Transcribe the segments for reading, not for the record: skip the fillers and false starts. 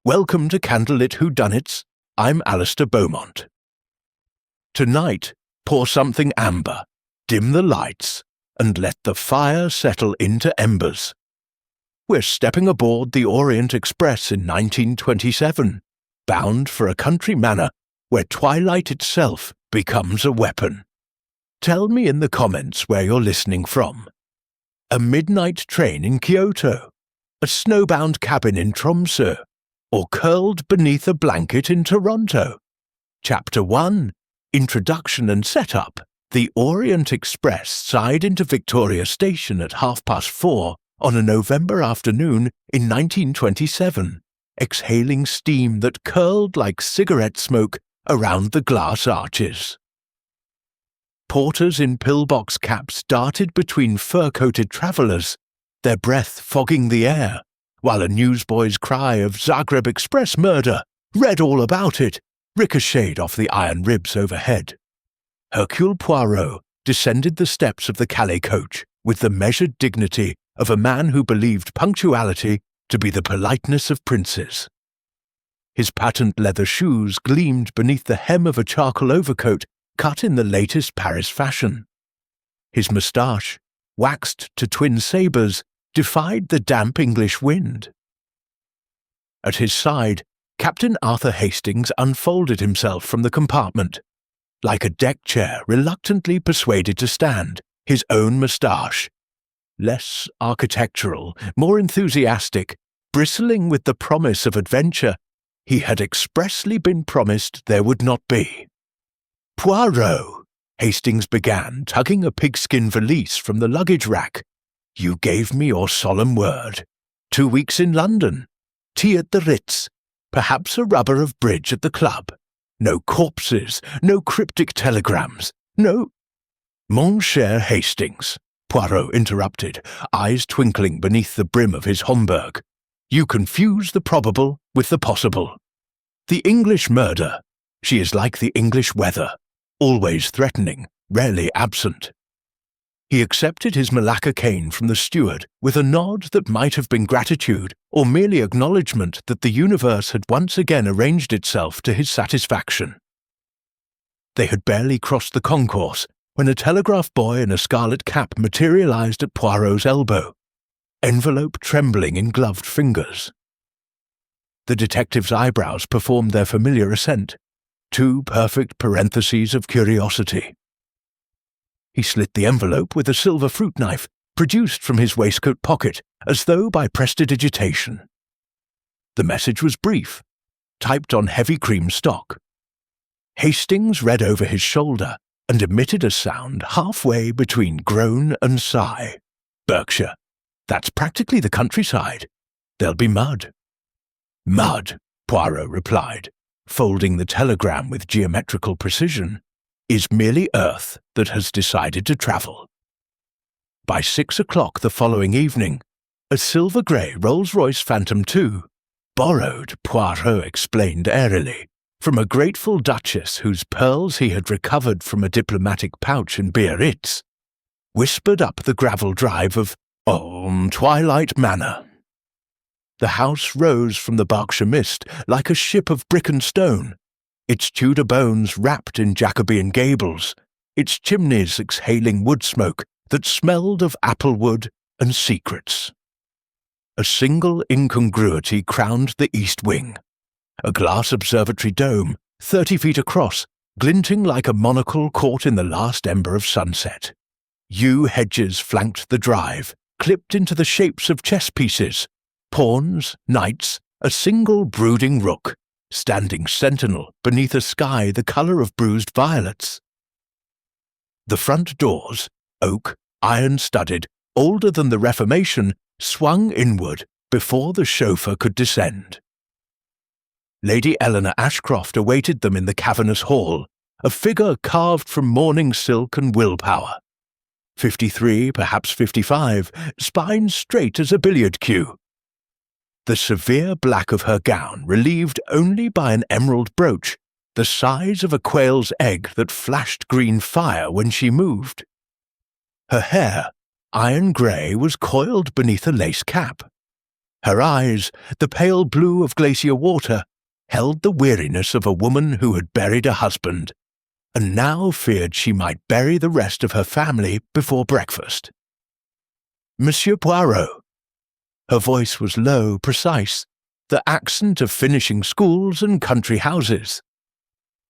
Welcome to Candlelit Whodunits. I'm Alistair Beaumont. Tonight, pour something amber, dim the lights, and let the fire settle into embers. We're stepping aboard the Orient Express in 1927, bound for a country manor where twilight itself becomes a weapon. Tell me in the comments where you're listening from. A midnight train in Kyoto, a snowbound cabin in Tromsø, or curled beneath a blanket in Toronto. Chapter 1, Introduction and Setup. The Orient Express sighed into Victoria Station at 4:30 on a November afternoon in 1927, exhaling steam that curled like cigarette smoke around the glass arches. Porters in pillbox caps darted between fur-coated travellers, their breath fogging the air, while a newsboy's cry of Zagreb Express murder, read all about it, ricocheted off the iron ribs overhead. Hercule Poirot descended the steps of the Calais coach with the measured dignity of a man who believed punctuality to be the politeness of princes. His patent leather shoes gleamed beneath the hem of a charcoal overcoat cut in the latest Paris fashion. His moustache, waxed to twin sabres, defied the damp English wind. At his side, Captain Arthur Hastings unfolded himself from the compartment, like a deck chair reluctantly persuaded to stand, his own moustache, less architectural, more enthusiastic, bristling with the promise of adventure he had expressly been promised there would not be. "Poirot," Hastings began, tugging a pigskin valise from the luggage rack. "You gave me your solemn word. 2 weeks in London, tea at the Ritz, perhaps a rubber of bridge at the club. No corpses, no cryptic telegrams, no—" "Mon cher Hastings," Poirot interrupted, eyes twinkling beneath the brim of his Homburg, "you confuse the probable with the possible. The English murder, she is like the English weather, always threatening, rarely absent." He accepted his Malacca cane from the steward with a nod that might have been gratitude or merely acknowledgement that the universe had once again arranged itself to his satisfaction. They had barely crossed the concourse when a telegraph boy in a scarlet cap materialized at Poirot's elbow, envelope trembling in gloved fingers. The detective's eyebrows performed their familiar ascent, 2 perfect parentheses of curiosity. He slit the envelope with a silver fruit knife, produced from his waistcoat pocket, as though by prestidigitation. The message was brief, typed on heavy cream stock. Hastings read over his shoulder and emitted a sound halfway between groan and sigh. "Berkshire. That's practically the countryside. There'll be mud." "Mud," Poirot replied, folding the telegram with geometrical precision, "is merely earth that has decided to travel." By 6 o'clock the following evening, a silver-grey Rolls-Royce Phantom II, borrowed, Poirot explained airily, from a grateful duchess whose pearls he had recovered from a diplomatic pouch in Biarritz, whispered up the gravel drive of Twilight Manor. The house rose from the Berkshire mist like a ship of brick and stone, its Tudor bones wrapped in Jacobean gables, its chimneys exhaling wood smoke that smelled of applewood and secrets. A single incongruity crowned the east wing, a glass observatory dome, 30 feet across, glinting like a monocle caught in the last ember of sunset. Yew hedges flanked the drive, clipped into the shapes of chess pieces, pawns, knights, a single brooding rook, standing sentinel beneath a sky the colour of bruised violets. The front doors, oak, iron-studded, older than the Reformation, swung inward before the chauffeur could descend. Lady Eleanor Ashcroft awaited them in the cavernous hall, a figure carved from morning silk and willpower. 53, perhaps 55, spine straight as a billiard cue. The severe black of her gown relieved only by an emerald brooch, the size of a quail's egg that flashed green fire when she moved. Her hair, iron grey, was coiled beneath a lace cap. Her eyes, the pale blue of glacier water, held the weariness of a woman who had buried a husband, and now feared she might bury the rest of her family before breakfast. "Monsieur Poirot." Her voice was low, precise, the accent of finishing schools and country houses.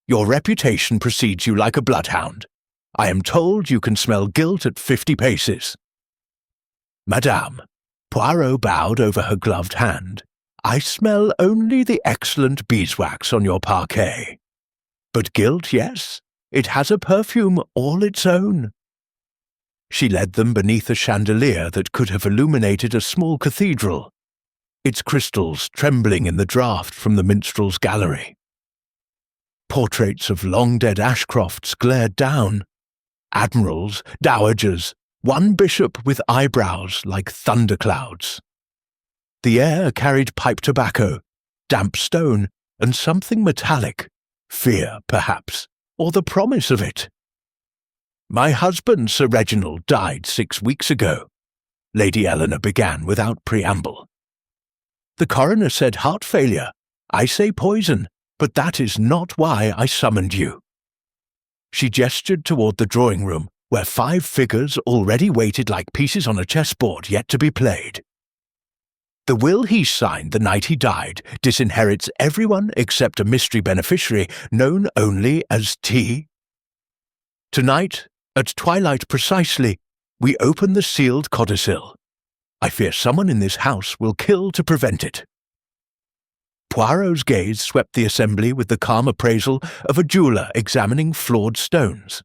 "Your reputation precedes you like a bloodhound. I am told you can smell guilt at 50 paces. "Madame," Poirot bowed over her gloved hand, "I smell only the excellent beeswax on your parquet. But guilt, yes, it has a perfume all its own." She led them beneath a chandelier that could have illuminated a small cathedral, its crystals trembling in the draught from the minstrel's gallery. Portraits of long-dead Ashcrofts glared down. Admirals, dowagers, one bishop with eyebrows like thunderclouds. The air carried pipe tobacco, damp stone, and something metallic, fear, perhaps, or the promise of it. "My husband, Sir Reginald, died 6 weeks ago," Lady Eleanor began without preamble. "The coroner said heart failure. I say poison, but that is not why I summoned you." She gestured toward the drawing room, where 5 figures already waited like pieces on a chessboard yet to be played. "The will he signed the night he died disinherits everyone except a mystery beneficiary known only as T. Tonight, at twilight precisely, we open the sealed codicil. I fear someone in this house will kill to prevent it." Poirot's gaze swept the assembly with the calm appraisal of a jeweller examining flawed stones.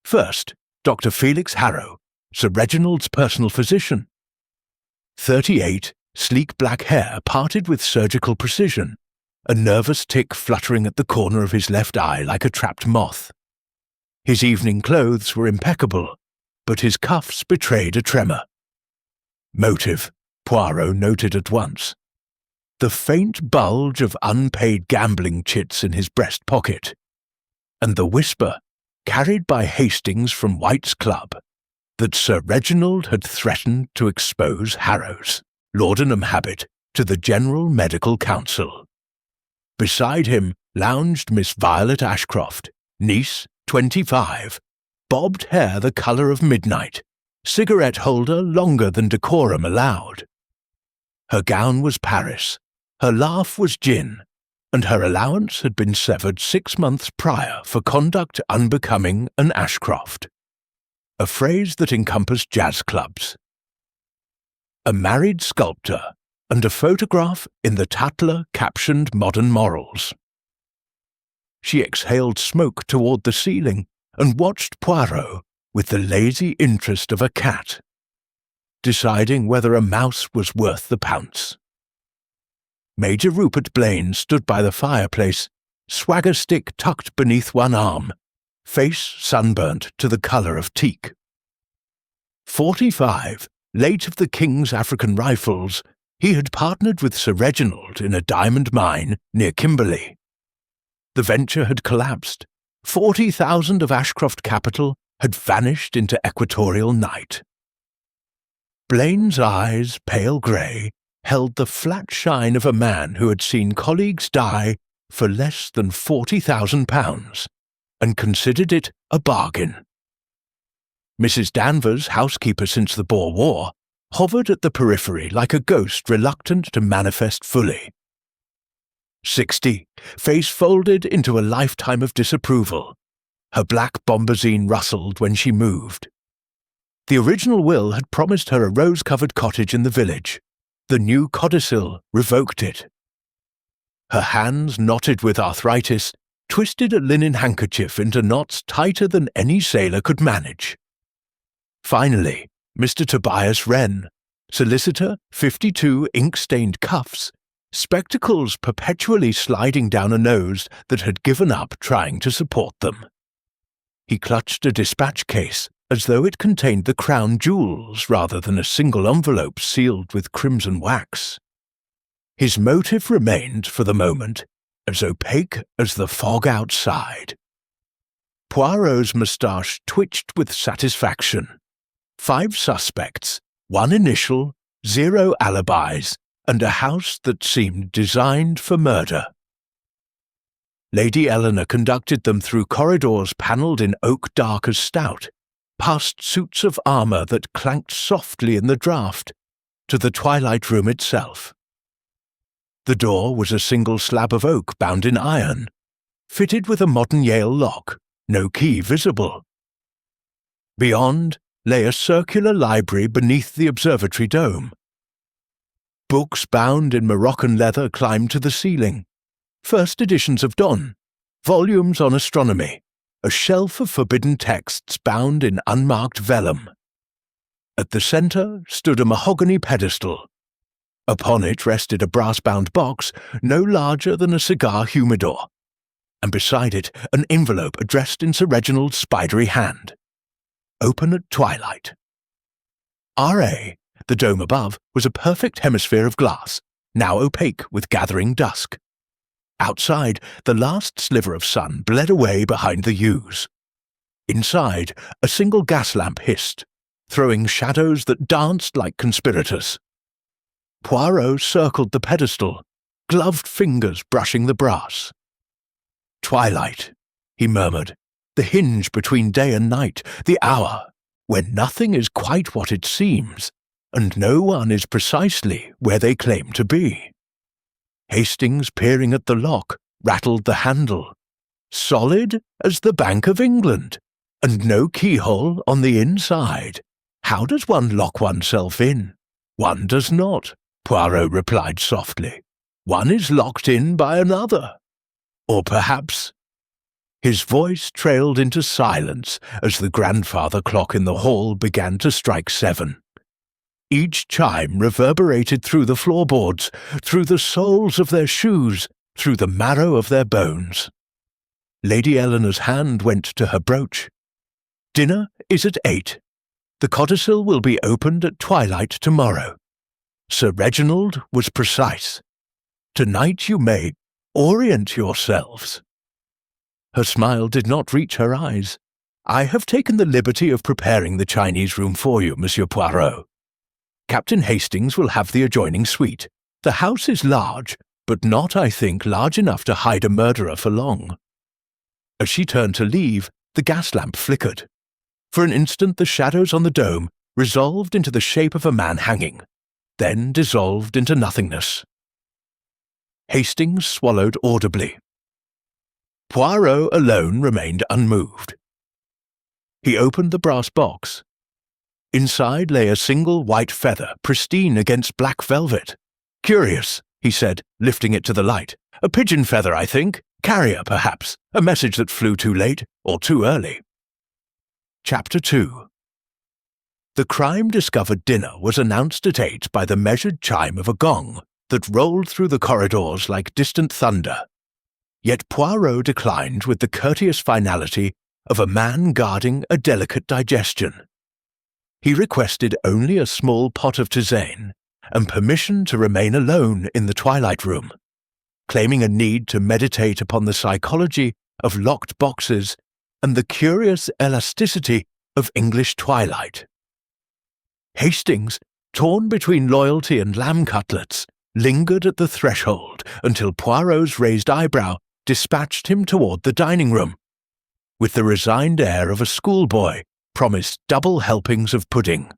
First, Dr. Felix Harrow, Sir Reginald's personal physician. 38, sleek black hair parted with surgical precision, a nervous tick fluttering at the corner of his left eye like a trapped moth. His evening clothes were impeccable, but his cuffs betrayed a tremor. Motive, Poirot noted at once. The faint bulge of unpaid gambling chits in his breast pocket, and the whisper, carried by Hastings from White's Club, that Sir Reginald had threatened to expose Harrow's laudanum habit to the General Medical Council. Beside him lounged Miss Violet Ashcroft, niece, 25, bobbed hair the colour of midnight, cigarette holder longer than decorum allowed. Her gown was Paris, her laugh was gin, and her allowance had been severed 6 months prior for conduct unbecoming an Ashcroft, a phrase that encompassed jazz clubs. A married sculptor, and a photograph in the Tatler captioned Modern Morals. She exhaled smoke toward the ceiling and watched Poirot with the lazy interest of a cat, deciding whether a mouse was worth the pounce. Major Rupert Blaine stood by the fireplace, swagger stick tucked beneath one arm, face sunburnt to the colour of teak. 45, late of the King's African Rifles, he had partnered with Sir Reginald in a diamond mine near Kimberley. The venture had collapsed. 40,000 of Ashcroft capital had vanished into equatorial night. Blaine's eyes, pale grey, held the flat shine of a man who had seen colleagues die for less than £40,000 and considered it a bargain. Mrs. Danvers, housekeeper since the Boer War, hovered at the periphery like a ghost reluctant to manifest fully. 60, face folded into a lifetime of disapproval. Her black bombazine rustled when she moved. The original will had promised her a rose-covered cottage in the village. The new codicil revoked it. Her hands, knotted with arthritis, twisted a linen handkerchief into knots tighter than any sailor could manage. Finally, Mr. Tobias Wren, solicitor, 52 ink-stained cuffs, spectacles perpetually sliding down a nose that had given up trying to support them. He clutched a dispatch case as though it contained the crown jewels rather than a single envelope sealed with crimson wax. His motive remained, for the moment, as opaque as the fog outside. Poirot's moustache twitched with satisfaction. 5 suspects, 1 initial, 0 alibis, and a house that seemed designed for murder. Lady Eleanor conducted them through corridors panelled in oak dark as stout, past suits of armour that clanked softly in the draught, to the twilight room itself. The door was a single slab of oak bound in iron, fitted with a modern Yale lock, no key visible. Beyond lay a circular library beneath the observatory dome. Books bound in Moroccan leather climbed to the ceiling. First editions of Donne, volumes on astronomy, a shelf of forbidden texts bound in unmarked vellum. At the centre stood a mahogany pedestal. Upon it rested a brass-bound box no larger than a cigar humidor, and beside it an envelope addressed in Sir Reginald's spidery hand. Open at twilight. R.A., the dome above, was a perfect hemisphere of glass, now opaque with gathering dusk. Outside, the last sliver of sun bled away behind the yews. Inside, a single gas lamp hissed, throwing shadows that danced like conspirators. Poirot circled the pedestal, gloved fingers brushing the brass. Twilight, he murmured, the hinge between day and night, the hour when nothing is quite what it seems, and no one is precisely where they claim to be. Hastings, peering at the lock, rattled the handle. Solid as the Bank of England, and no keyhole on the inside. How does one lock oneself in? One does not, Poirot replied softly. One is locked in by another. Or perhaps... His voice trailed into silence as the grandfather clock in the hall began to strike 7. Each chime reverberated through the floorboards, through the soles of their shoes, through the marrow of their bones. Lady Eleanor's hand went to her brooch. Dinner is at 8. The codicil will be opened at twilight tomorrow. Sir Reginald was precise. Tonight you may orient yourselves. Her smile did not reach her eyes. I have taken the liberty of preparing the Chinese room for you, Monsieur Poirot. Captain Hastings will have the adjoining suite. The house is large, but not, I think, large enough to hide a murderer for long. As she turned to leave, the gas lamp flickered. For an instant the shadows on the dome resolved into the shape of a man hanging, then dissolved into nothingness. Hastings swallowed audibly. Poirot alone remained unmoved. He opened the brass box. Inside lay a single white feather, pristine against black velvet. Curious, he said, lifting it to the light. A pigeon feather, I think. Carrier, perhaps. A message that flew too late, or too early. Chapter 2. The crime-discovered dinner was announced at 8 by the measured chime of a gong that rolled through the corridors like distant thunder. Yet Poirot declined with the courteous finality of a man guarding a delicate digestion. He requested only a small pot of tisane and permission to remain alone in the twilight room, claiming a need to meditate upon the psychology of locked boxes and the curious elasticity of English twilight. Hastings, torn between loyalty and lamb cutlets, lingered at the threshold until Poirot's raised eyebrow dispatched him toward the dining room, with the resigned air of a schoolboy promised double helpings of pudding.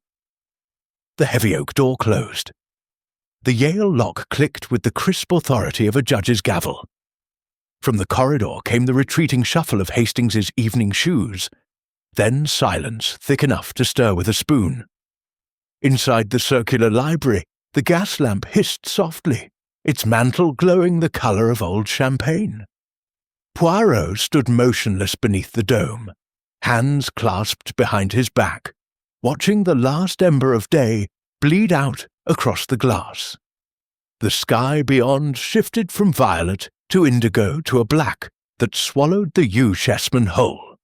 The heavy oak door closed. The Yale lock clicked with the crisp authority of a judge's gavel. From the corridor came the retreating shuffle of Hastings's evening shoes, then silence thick enough to stir with a spoon. Inside the circular library, the gas lamp hissed softly, its mantle glowing the colour of old champagne. Poirot stood motionless beneath the dome, hands clasped behind his back, watching the last ember of day bleed out across the glass. The sky beyond shifted from violet to indigo to a black that swallowed the yew chessman whole.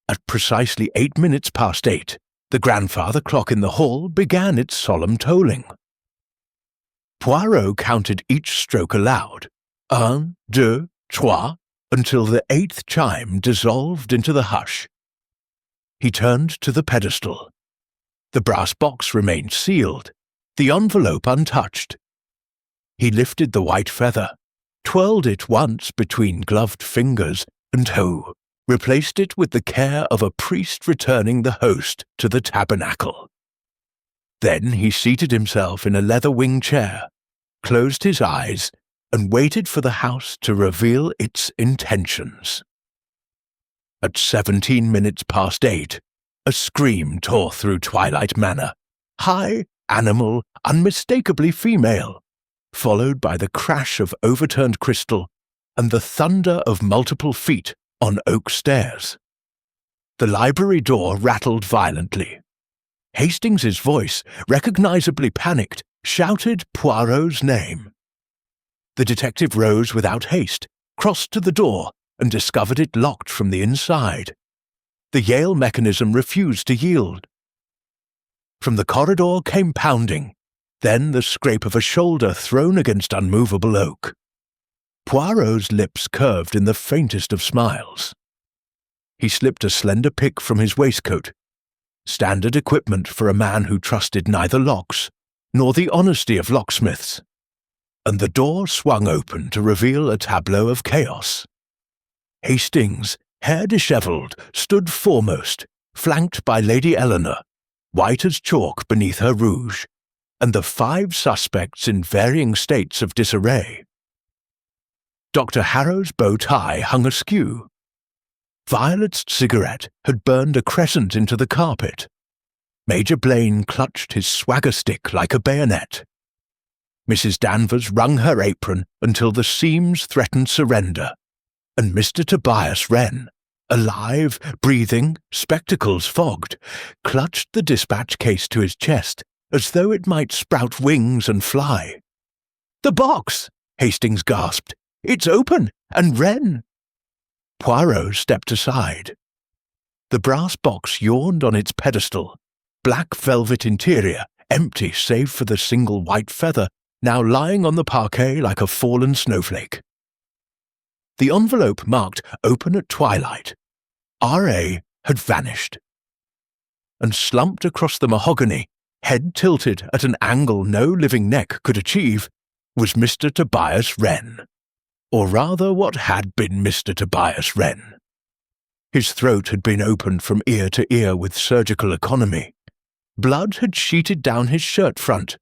At precisely 8 minutes past 8, the grandfather clock in the hall began its solemn tolling. Poirot counted each stroke aloud, 1, 2, 3, until the 8th chime dissolved into the hush. He turned to the pedestal. The brass box remained sealed, the envelope untouched. He lifted the white feather, twirled it once between gloved fingers, and replaced it with the care of a priest returning the host to the tabernacle. Then he seated himself in a leather-wing chair, closed his eyes, and waited for the house to reveal its intentions. At 17 minutes past 8, a scream tore through Twilight Manor, high, animal, unmistakably female, followed by the crash of overturned crystal and the thunder of multiple feet on oak stairs. The library door rattled violently. Hastings's voice, recognizably panicked, shouted Poirot's name. The detective rose without haste, crossed to the door, and discovered it locked from the inside. The Yale mechanism refused to yield. From the corridor came pounding, then the scrape of a shoulder thrown against unmovable oak. Poirot's lips curved in the faintest of smiles. He slipped a slender pick from his waistcoat, standard equipment for a man who trusted neither locks nor the honesty of locksmiths, and the door swung open to reveal a tableau of chaos. Hastings, hair dishevelled, stood foremost, flanked by Lady Eleanor, white as chalk beneath her rouge, and the 5 suspects in varying states of disarray. Dr. Harrow's bow tie hung askew. Violet's cigarette had burned a crescent into the carpet. Major Blaine clutched his swagger stick like a bayonet. Mrs. Danvers wrung her apron until the seams threatened surrender, and Mr. Tobias Wren, alive, breathing, spectacles fogged, clutched the dispatch case to his chest as though it might sprout wings and fly. "The box!" Hastings gasped. "It's open, and Wren—" Poirot stepped aside. The brass box yawned on its pedestal, black velvet interior, empty save for the single white feather now lying on the parquet like a fallen snowflake. The envelope marked "Open at Twilight." R.A. had vanished. And slumped across the mahogany, head tilted at an angle no living neck could achieve, was Mr. Tobias Wren. Or rather what had been Mr. Tobias Wren. His throat had been opened from ear to ear with surgical economy. Blood had sheeted down his shirt front,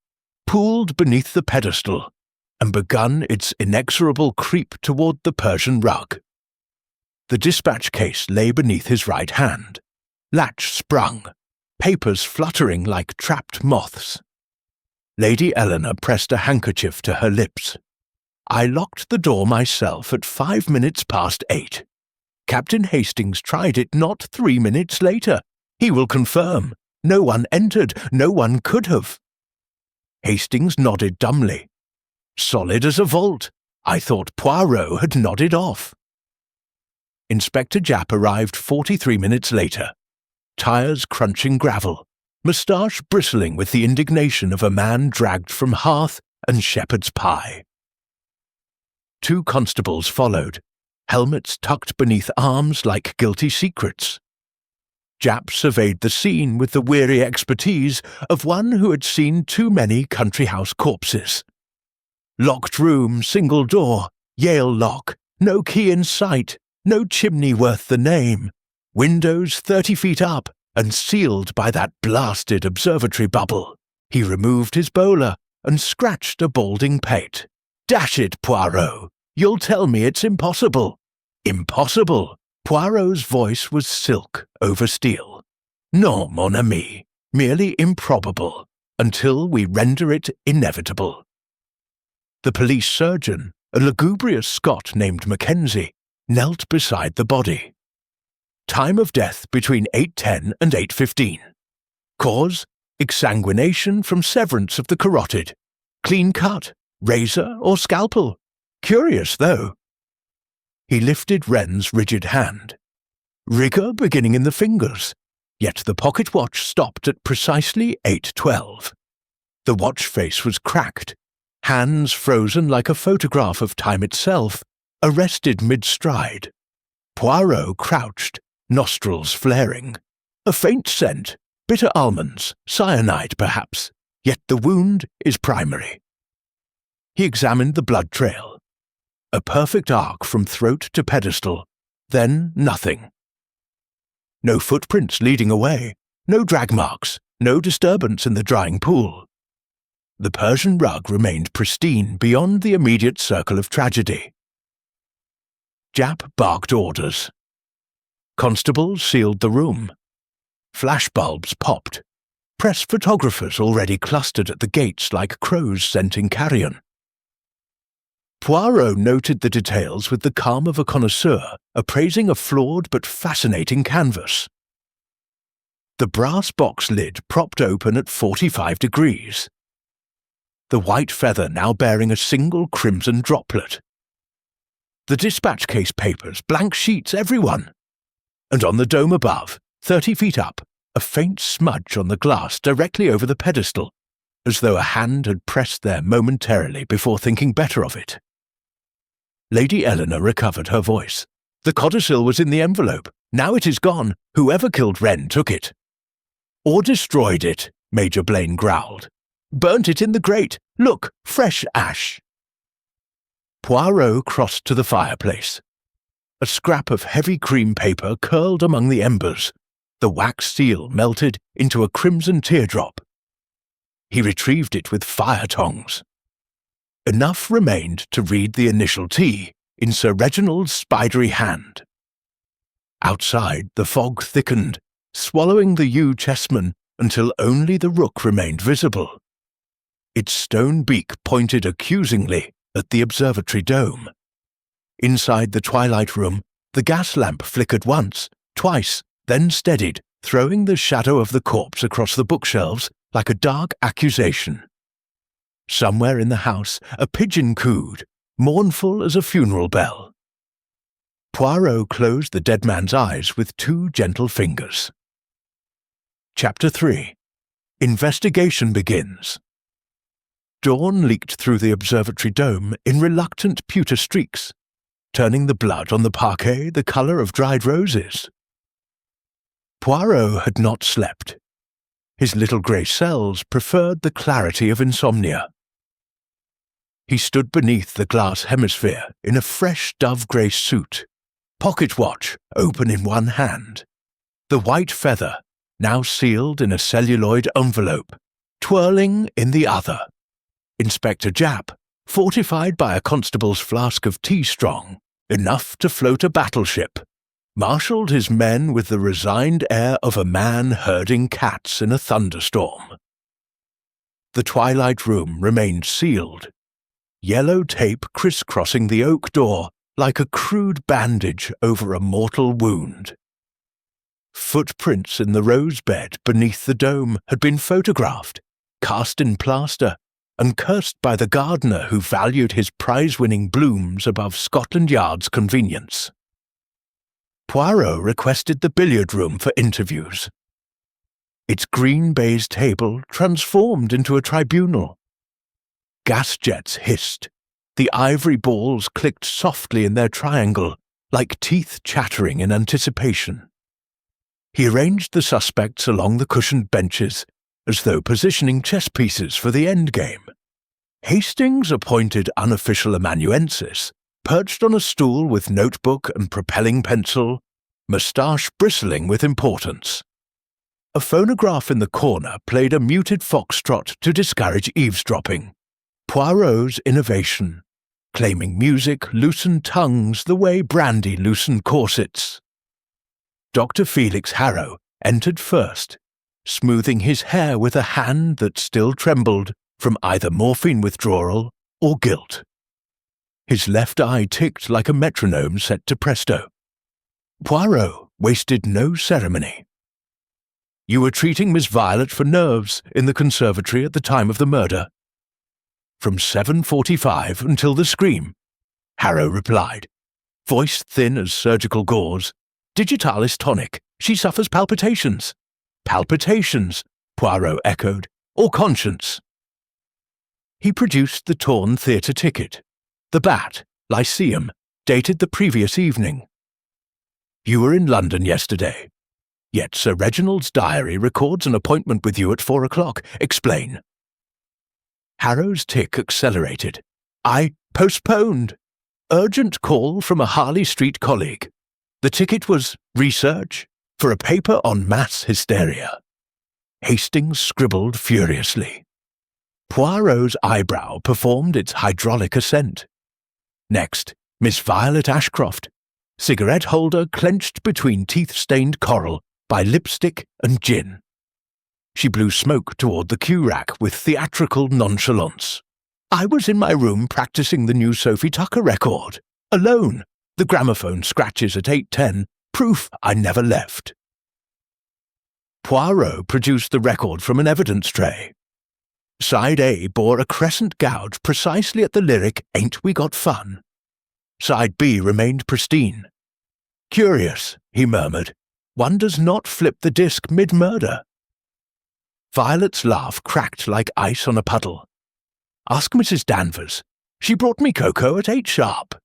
pooled beneath the pedestal, and begun its inexorable creep toward the Persian rug. The dispatch case lay beneath his right hand, latch sprung, papers fluttering like trapped moths. Lady Eleanor pressed a handkerchief to her lips. "I locked the door myself at 5 minutes past 8. Captain Hastings tried it not 3 minutes later. He will confirm. No one entered. No one could have." Hastings nodded dumbly. Solid as a vault. I thought Poirot had nodded off. Inspector Japp arrived 43 minutes later, tires crunching gravel, moustache bristling with the indignation of a man dragged from hearth and shepherd's pie. 2 constables followed, helmets tucked beneath arms like guilty secrets. Japp surveyed the scene with the weary expertise of one who had seen too many country house corpses. Locked room, single door, Yale lock, no key in sight, no chimney worth the name, windows 30 feet up and sealed by that blasted observatory bubble. He removed his bowler and scratched a balding pate. "Dash it, Poirot! You'll tell me it's impossible." "Impossible?" Poirot's voice was silk over steel. "Non, mon ami, merely improbable, until we render it inevitable." The police surgeon, a lugubrious Scot named Mackenzie, knelt beside the body. Time of death between 8:10 and 8:15. Cause: exsanguination from severance of the carotid. Clean cut, razor or scalpel. Curious, though. He lifted Wren's rigid hand. Rigour beginning in the fingers, yet the pocket watch stopped at precisely 8:12. The watch face was cracked, hands frozen like a photograph of time itself, arrested mid-stride. Poirot crouched, nostrils flaring. A faint scent, bitter almonds, cyanide perhaps, yet the wound is primary. He examined the blood trail. A perfect arc from throat to pedestal, then nothing. No footprints leading away, no drag marks, no disturbance in the drying pool. The Persian rug remained pristine beyond the immediate circle of tragedy. Japp barked orders. Constables sealed the room. Flashbulbs popped. Press photographers already clustered at the gates like crows scenting carrion. Poirot noted the details with the calm of a connoisseur appraising a flawed but fascinating canvas. The brass box lid propped open at 45 degrees. The white feather now bearing a single crimson droplet. The dispatch case papers, blank sheets, everyone. And on the dome above, 30 feet up, a faint smudge on the glass directly over the pedestal, as though a hand had pressed there momentarily before thinking better of it. Lady Eleanor recovered her voice. The codicil was in the envelope. Now it is gone. Whoever killed Wren took it. Or destroyed it, Major Blaine growled. Burnt it in the grate. Look, fresh ash. Poirot crossed to the fireplace. A scrap of heavy cream paper curled among the embers. The wax seal melted into a crimson teardrop. He retrieved it with fire tongs. Enough remained to read the initial T in Sir Reginald's spidery hand. Outside, the fog thickened, swallowing the yew chessman until only the rook remained visible. Its stone beak pointed accusingly at the observatory dome. Inside the twilight room, the gas lamp flickered once, twice, then steadied, throwing the shadow of the corpse across the bookshelves like a dark accusation. Somewhere in the house, a pigeon cooed, mournful as a funeral bell. Poirot closed the dead man's eyes with two gentle fingers. Chapter 3. Investigation begins. Dawn leaked through the observatory dome in reluctant pewter streaks, turning the blood on the parquet the colour of dried roses. Poirot had not slept. His little grey cells preferred the clarity of insomnia. He stood beneath the glass hemisphere in a fresh dove-grey suit, pocket watch open in one hand, the white feather, now sealed in a celluloid envelope, twirling in the other. Inspector Japp, fortified by a constable's flask of tea strong, enough to float a battleship, marshalled his men with the resigned air of a man herding cats in a thunderstorm. The twilight room remained sealed, yellow tape crisscrossing the oak door like a crude bandage over a mortal wound. Footprints in the rose bed beneath the dome had been photographed, cast in plaster, and cursed by the gardener who valued his prize-winning blooms above Scotland Yard's convenience. Poirot requested the billiard room for interviews. Its green baize table transformed into a tribunal. Gas jets hissed. The ivory balls clicked softly in their triangle, like teeth chattering in anticipation. He arranged the suspects along the cushioned benches, as though positioning chess pieces for the endgame. Hastings appointed unofficial amanuensis, perched on a stool with notebook and propelling pencil, moustache bristling with importance. A phonograph in the corner played a muted foxtrot to discourage eavesdropping. Poirot's innovation, claiming music loosened tongues the way brandy loosened corsets. Dr. Felix Harrow entered first, smoothing his hair with a hand that still trembled from either morphine withdrawal or guilt. His left eye ticked like a metronome set to presto. Poirot wasted no ceremony. You were treating Miss Violet for nerves in the conservatory at the time of the murder. From 7:45 until the scream, Harrow replied, voice thin as surgical gauze. Digitalis tonic. She suffers palpitations. Palpitations, Poirot echoed, or conscience. He produced the torn theatre ticket. The bat, Lyceum, dated the previous evening. You were in London yesterday. Yet Sir Reginald's diary records an appointment with you at 4 o'clock. Explain. Harrow's tick accelerated. I postponed. Urgent call from a Harley Street colleague. The ticket was research for a paper on mass hysteria. Hastings scribbled furiously. Poirot's eyebrow performed its hydraulic ascent. Next, Miss Violet Ashcroft, cigarette holder clenched between teeth-stained coral by lipstick and gin. She blew smoke toward the cue rack with theatrical nonchalance. I was in my room practicing the new Sophie Tucker record. Alone. The gramophone scratches at 8:10, proof I never left. Poirot produced the record from an evidence tray. Side A bore a crescent gouge precisely at the lyric Ain't We Got Fun. Side B remained pristine. Curious, he murmured. One does not flip the disc mid-murder. Violet's laugh cracked like ice on a puddle. Ask Mrs. Danvers. She brought me cocoa at 8 sharp.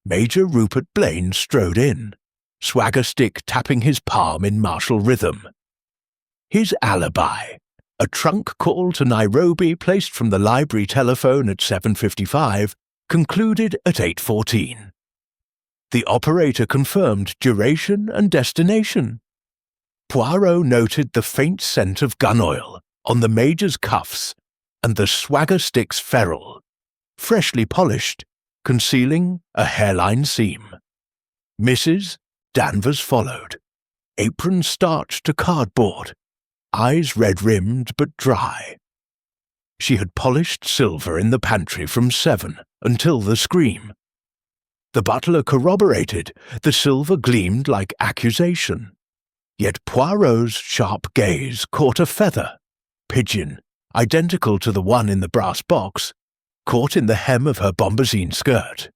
Major Rupert Blaine strode in, swagger stick tapping his palm in martial rhythm. His alibi, a trunk call to Nairobi placed from the library telephone at 7:55, concluded at 8:14. The operator confirmed duration and destination. Poirot noted the faint scent of gun oil on the Major's cuffs and the swagger stick's ferrule, freshly polished, concealing a hairline seam. Mrs. Danvers followed, apron starched to cardboard, eyes red-rimmed but dry. She had polished silver in the pantry from 7 until the scream. The butler corroborated the silver gleamed like accusation. Yet Poirot's sharp gaze caught a feather, pigeon, identical to the one in the brass box, caught in the hem of her bombazine skirt.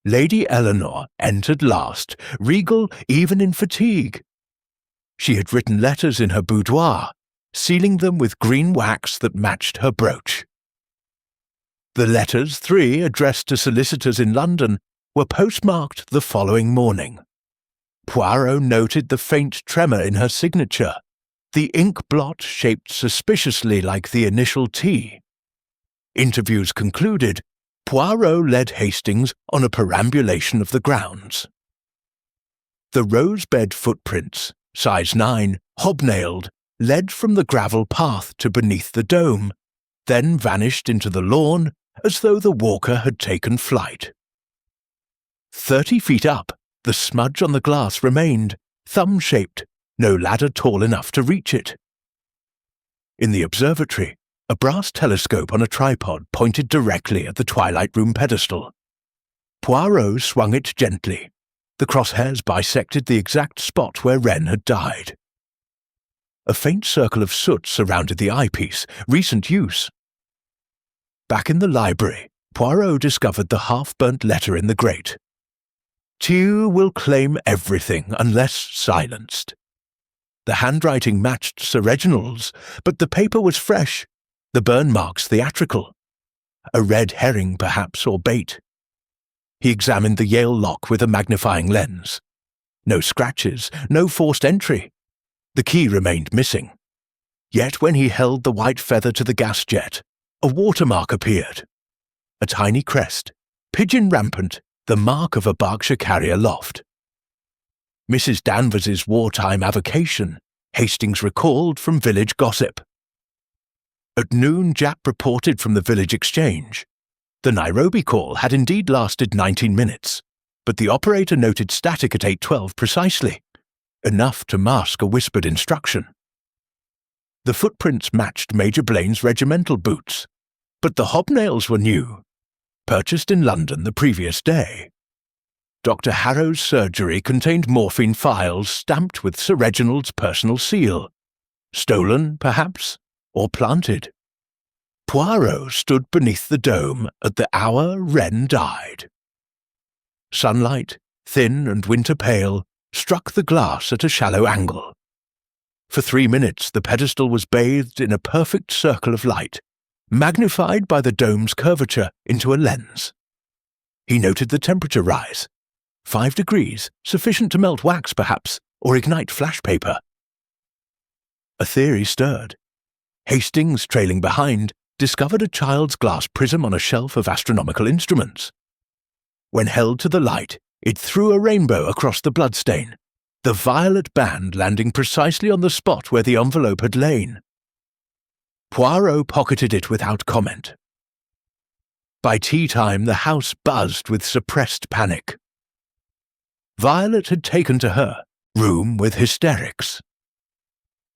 Lady Eleanor entered last, regal even in fatigue. She had written letters in her boudoir, sealing them with green wax that matched her brooch. The letters, 3 addressed to solicitors in London, were postmarked the following morning. Poirot noted the faint tremor in her signature, the ink blot shaped suspiciously like the initial T. Interviews concluded, Poirot led Hastings on a perambulation of the grounds. The rose-bed footprints, size 9, hobnailed, led from the gravel path to beneath the dome, then vanished into the lawn as though the walker had taken flight. 30 feet up, the smudge on the glass remained, thumb-shaped, no ladder tall enough to reach it. In the observatory, a brass telescope on a tripod pointed directly at the Twilight Room pedestal. Poirot swung it gently. The crosshairs bisected the exact spot where Wren had died. A faint circle of soot surrounded the eyepiece, recent use. Back in the library, Poirot discovered the half-burnt letter in the grate. Tew will claim everything unless silenced. The handwriting matched Sir Reginald's, but the paper was fresh, the burn marks theatrical. A red herring, perhaps, or bait. He examined the Yale lock with a magnifying lens. No scratches, no forced entry. The key remained missing. Yet when he held the white feather to the gas jet, a watermark appeared. A tiny crest, pigeon rampant, the mark of a Berkshire carrier loft. Mrs. Danvers's wartime avocation, Hastings recalled from village gossip. At noon, Jap reported from the village exchange. The Nairobi call had indeed lasted 19 minutes, but the operator noted static at 8:12 precisely, enough to mask a whispered instruction. The footprints matched Major Blaine's regimental boots, but the hobnails were new, purchased in London the previous day. Dr. Harrow's surgery contained morphine phials stamped with Sir Reginald's personal seal. Stolen, perhaps, or planted. Poirot stood beneath the dome at the hour Wren died. Sunlight, thin and winter pale, struck the glass at a shallow angle. For 3 minutes the pedestal was bathed in a perfect circle of light, magnified by the dome's curvature into a lens. He noted the temperature rise. 5 degrees, sufficient to melt wax, perhaps, or ignite flash paper. A theory stirred. Hastings, trailing behind, discovered a child's glass prism on a shelf of astronomical instruments. When held to the light, it threw a rainbow across the bloodstain, the violet band landing precisely on the spot where the envelope had lain. Poirot pocketed it without comment. By tea-time, the house buzzed with suppressed panic. Violet had taken to her room with hysterics.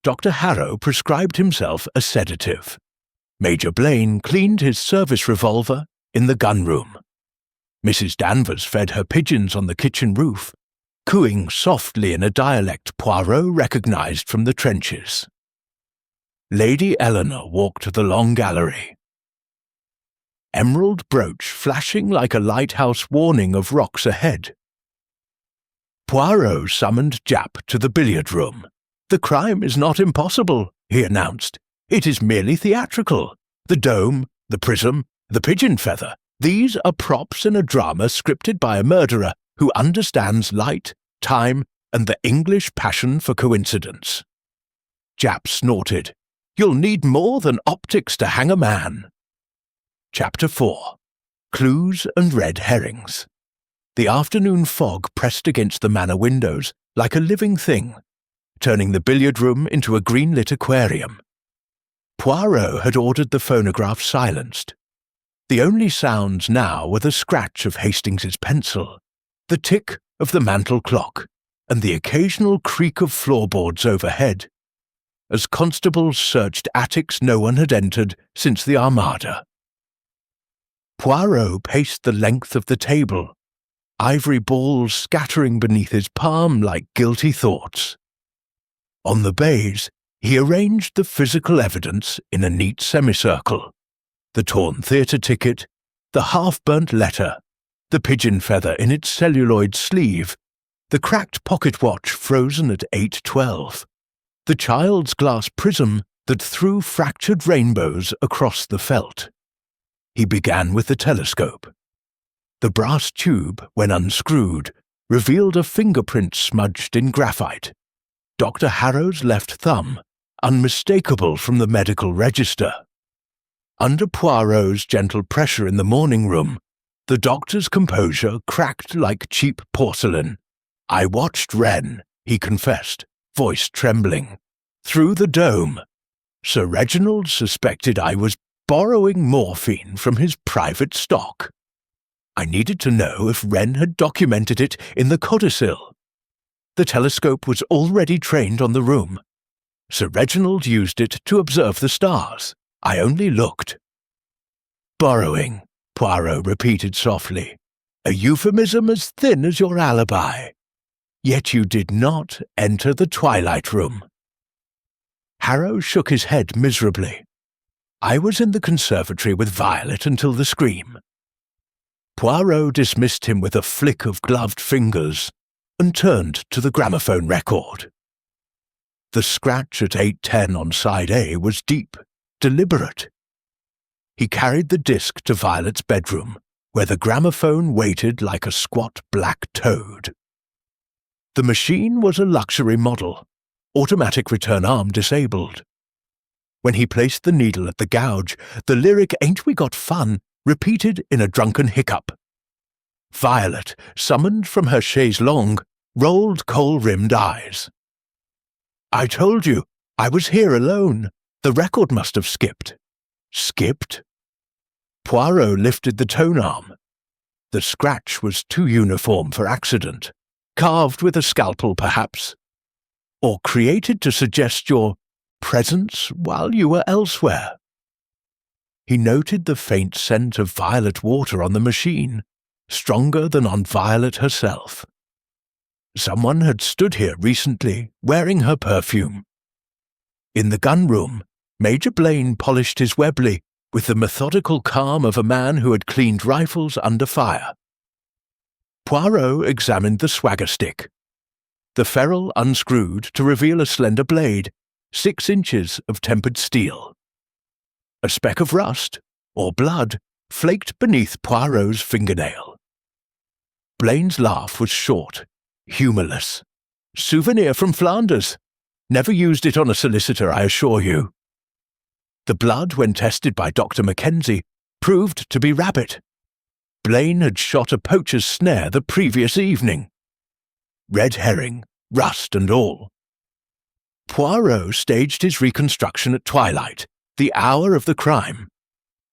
Dr. Harrow prescribed himself a sedative. Major Blaine cleaned his service revolver in the gun-room. Mrs. Danvers fed her pigeons on the kitchen roof, cooing softly in a dialect Poirot recognized from the trenches. Lady Eleanor walked to the long gallery. Emerald brooch flashing like a lighthouse warning of rocks ahead. Poirot summoned Japp to the billiard room. "The crime is not impossible," he announced. "It is merely theatrical. The dome, the prism, the pigeon feather, these are props in a drama scripted by a murderer who understands light, time, and the English passion for coincidence." Japp snorted. "You'll need more than optics to hang a man." Chapter 4. Clues and Red Herrings. The afternoon fog pressed against the manor windows like a living thing, turning the billiard room into a green-lit aquarium. Poirot had ordered the phonograph silenced. The only sounds now were the scratch of Hastings's pencil, the tick of the mantel clock, and the occasional creak of floorboards overhead. As constables searched attics no one had entered since the Armada. Poirot paced the length of the table, ivory balls scattering beneath his palm like guilty thoughts. On the baize, he arranged the physical evidence in a neat semicircle: the torn theatre ticket, the half-burnt letter, the pigeon feather in its celluloid sleeve, the cracked pocket watch frozen at 8:12, the child's glass prism that threw fractured rainbows across the felt. He began with the telescope. The brass tube, when unscrewed, revealed a fingerprint smudged in graphite. Dr. Harrow's left thumb, unmistakable from the medical register. Under Poirot's gentle pressure in the morning room, the doctor's composure cracked like cheap porcelain. "I watched Wren," he confessed, voice trembling. "Through the dome. Sir Reginald suspected I was borrowing morphine from his private stock. I needed to know if Wren had documented it in the codicil. The telescope was already trained on the room. Sir Reginald used it to observe the stars. I only looked." "Borrowing," Poirot repeated softly. "A euphemism as thin as your alibi. Yet you did not enter the Twilight Room." Harrow shook his head miserably. "I was in the conservatory with Violet until the scream." Poirot dismissed him with a flick of gloved fingers and turned to the gramophone record. The scratch at 8:10 on side A was deep, deliberate. He carried the disc to Violet's bedroom, where the gramophone waited like a squat black toad. The machine was a luxury model, automatic return arm disabled. When he placed the needle at the gouge, the lyric "Ain't We Got Fun" repeated in a drunken hiccup. Violet, summoned from her chaise longue, rolled coal-rimmed eyes. "I told you, I was here alone. The record must have skipped." "Skipped?" Poirot lifted the tone arm. The scratch was too uniform for accident, carved with a scalpel perhaps, or created to suggest your presence while you were elsewhere. He noted the faint scent of violet water on the machine, stronger than on Violet herself. Someone had stood here recently, wearing her perfume. In the gun-room, Major Blaine polished his Webley with the methodical calm of a man who had cleaned rifles under fire. Poirot examined the swagger stick. The ferrule unscrewed to reveal a slender blade, 6 inches of tempered steel. A speck of rust, or blood, flaked beneath Poirot's fingernail. Blaine's laugh was short, humourless. "Souvenir from Flanders. Never used it on a solicitor, I assure you." The blood, when tested by Dr. Mackenzie, proved to be rabbit. Blaine had shot a poacher's snare the previous evening. Red herring, rust and all. Poirot staged his reconstruction at twilight, the hour of the crime.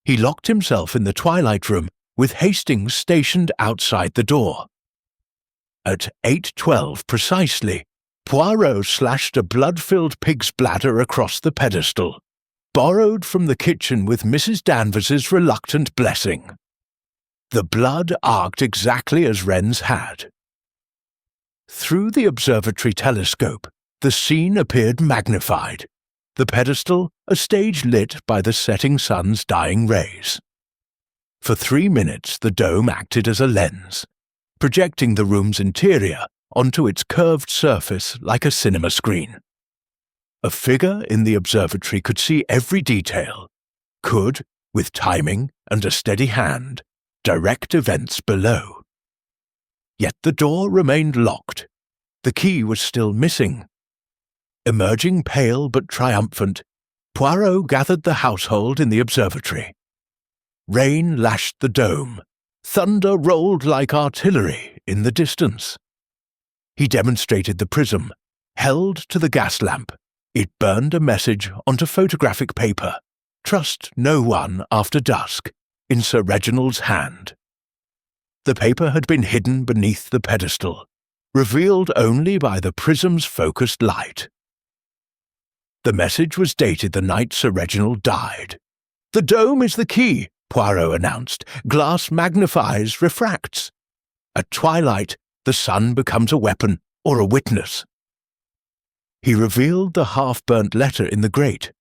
He locked himself in the twilight room with Hastings stationed outside the door. At 8:12 precisely, Poirot slashed a blood-filled pig's bladder across the pedestal, borrowed from the kitchen with Mrs. Danvers's reluctant blessing. The blood arced exactly as Wren's had. Through the observatory telescope, the scene appeared magnified, the pedestal a stage lit by the setting sun's dying rays. For 3 minutes the dome acted as a lens, projecting the room's interior onto its curved surface like a cinema screen. A figure in the observatory could see every detail, could, with timing and a steady hand, direct events below. Yet the door remained locked. The key was still missing. Emerging pale but triumphant, Poirot gathered the household in the observatory. Rain lashed the dome. Thunder rolled like artillery in the distance. He demonstrated the prism, held to the gas lamp. It burned a message onto photographic paper. Trust no one after dusk, in Sir Reginald's hand. The paper had been hidden beneath the pedestal, revealed only by the prism's focused light. The message was dated the night Sir Reginald died. "The dome is the key," Poirot announced. "Glass magnifies, refracts. At twilight, the sun becomes a weapon or a witness." He revealed the half-burnt letter in the grate.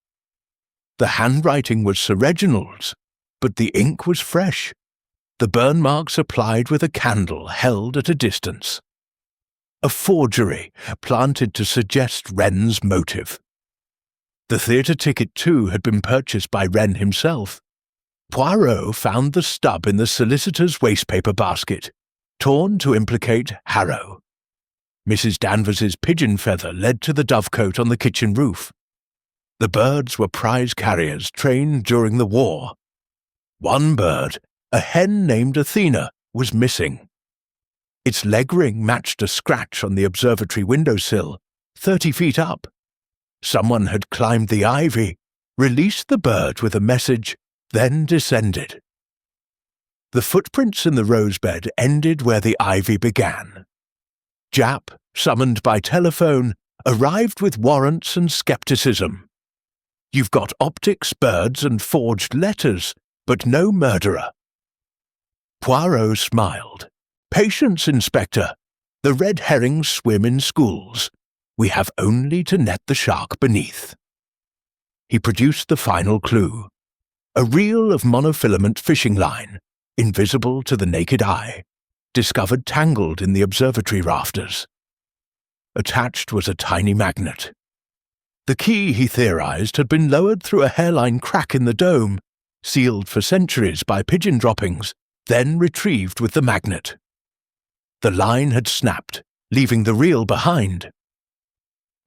The handwriting was Sir Reginald's, but the ink was fresh, the burn marks applied with a candle held at a distance. A forgery planted to suggest Wren's motive. The theatre ticket, too, had been purchased by Wren himself. Poirot found the stub in the solicitor's wastepaper basket, torn to implicate Harrow. Mrs. Danvers's pigeon feather led to the dovecote on the kitchen roof. The birds were prize carriers trained during the war. One bird, a hen named Athena, was missing. Its leg ring matched a scratch on the observatory windowsill, 30 feet up. Someone had climbed the ivy, released the bird with a message, then descended. The footprints in the rosebed ended where the ivy began. Jap, summoned by telephone, arrived with warrants and skepticism. "You've got optics, birds, and forged letters, but no murderer." Poirot smiled. "Patience, Inspector. The red herrings swim in schools. We have only to net the shark beneath." He produced the final clue. A reel of monofilament fishing line, invisible to the naked eye, discovered tangled in the observatory rafters. Attached was a tiny magnet. The key, he theorized, had been lowered through a hairline crack in the dome, sealed for centuries by pigeon droppings, then retrieved with the magnet. The line had snapped, leaving the reel behind.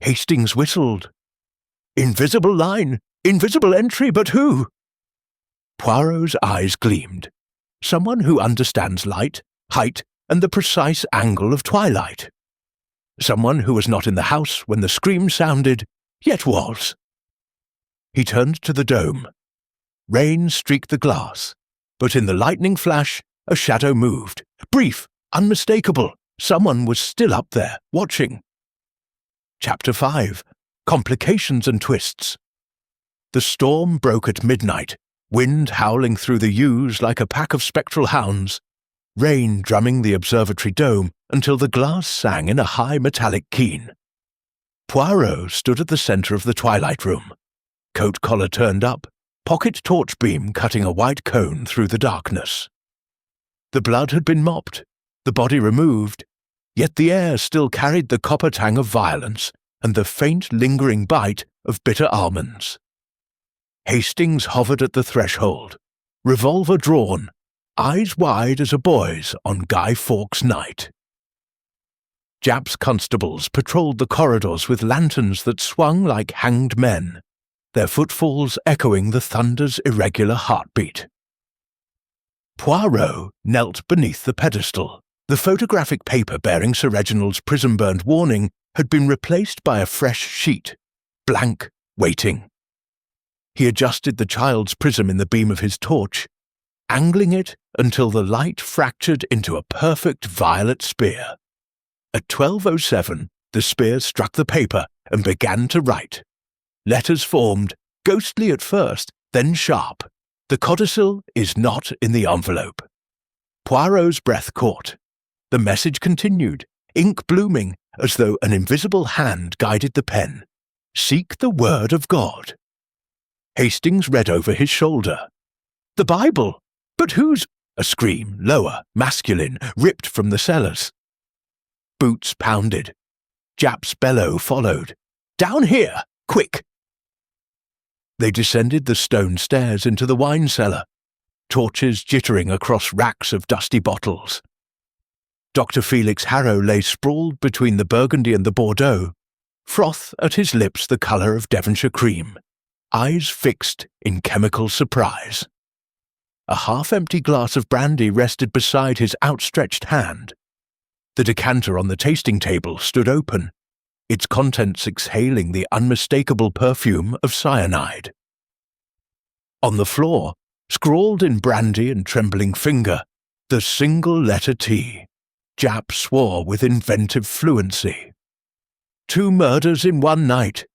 Hastings whistled. "Invisible line! Invisible entry, but who?" Poirot's eyes gleamed. "Someone who understands light, height, and the precise angle of twilight. Someone who was not in the house when the scream sounded, yet was." He turned to the dome. Rain streaked the glass, but in the lightning flash, a shadow moved. Brief, unmistakable. Someone was still up there, watching. Chapter 5. Complications and Twists. The storm broke at midnight, wind howling through the yews like a pack of spectral hounds, rain drumming the observatory dome until the glass sang in a high metallic keen. Poirot stood at the centre of the twilight room, coat collar turned up, pocket torch beam cutting a white cone through the darkness. The blood had been mopped, the body removed, yet the air still carried the copper tang of violence and the faint lingering bite of bitter almonds. Hastings hovered at the threshold, revolver drawn, eyes wide as a boy's on Guy Fawkes night. Jap's constables patrolled the corridors with lanterns that swung like hanged men. their footfalls echoing the thunder's irregular heartbeat. Poirot knelt beneath the pedestal. The photographic paper bearing Sir Reginald's prism-burned warning had been replaced by a fresh sheet, blank, waiting. He adjusted the child's prism in the beam of his torch, angling it until the light fractured into a perfect violet spear. At 12:07, the spear struck the paper and began to write. Letters formed, ghostly at first, then sharp. The codicil is not in the envelope. Poirot's breath caught. The message continued, ink blooming, as though an invisible hand guided the pen. Seek the word of God. Hastings read over his shoulder. The Bible! But whose? A scream, lower, masculine, ripped from the cellars. Boots pounded. Japp's bellow followed. Down here! Quick! They descended the stone stairs into the wine cellar, torches jittering across racks of dusty bottles. Dr. Felix Harrow lay sprawled between the Burgundy and the Bordeaux, froth at his lips the colour of Devonshire cream, eyes fixed in chemical surprise. A half-empty glass of brandy rested beside his outstretched hand. The decanter on the tasting table stood open, its contents exhaling the unmistakable perfume of cyanide. On the floor, scrawled in brandy and trembling finger, the single letter T. Japp swore with inventive fluency. 2 murders in one night.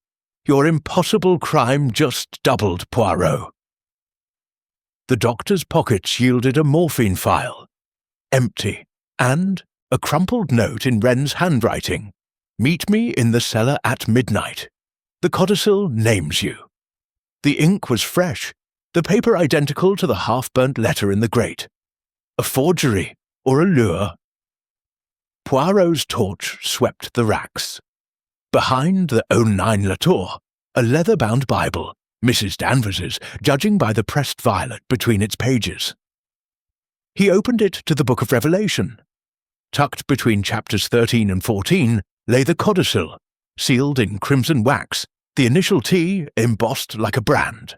Your impossible crime just doubled, Poirot. The doctor's pockets yielded a morphine phial, empty, and a crumpled note in Wren's handwriting. Meet me in the cellar at midnight. The codicil names you. The ink was fresh, the paper identical to the half-burnt letter in the grate. A forgery or a lure? Poirot's torch swept the racks. Behind the 09 Latour, a leather-bound Bible, Mrs. Danvers's, judging by the pressed violet between its pages. He opened it to the Book of Revelation. Tucked between chapters 13 and 14 lay the codicil, sealed in crimson wax, the initial T embossed like a brand.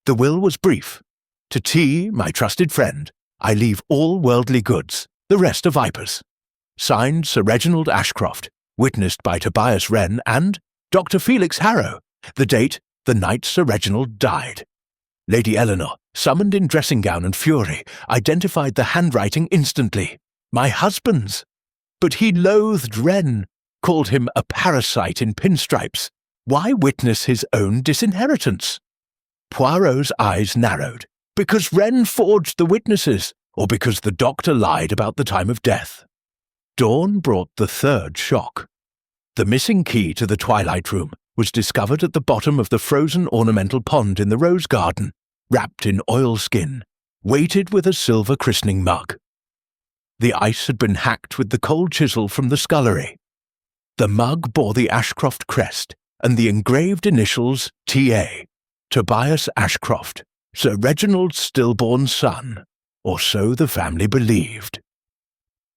The will was brief. To T, my trusted friend, I leave all worldly goods, the rest are vipers. Signed Sir Reginald Ashcroft, witnessed by Tobias Wren and Dr. Felix Harrow, the date the night Sir Reginald died. Lady Eleanor, summoned in dressing-gown and fury, identified the handwriting instantly. My husband's. But he loathed Wren, called him a parasite in pinstripes. Why witness his own disinheritance? Poirot's eyes narrowed. Because Wren forged the witnesses, or because the doctor lied about the time of death? Dawn brought the third shock. The missing key to the Twilight Room was discovered at the bottom of the frozen ornamental pond in the rose garden, wrapped in oilskin, weighted with a silver christening mug. The ice had been hacked with the cold chisel from the scullery. The mug bore the Ashcroft crest and the engraved initials T.A., Tobias Ashcroft, Sir Reginald's stillborn son, or so the family believed.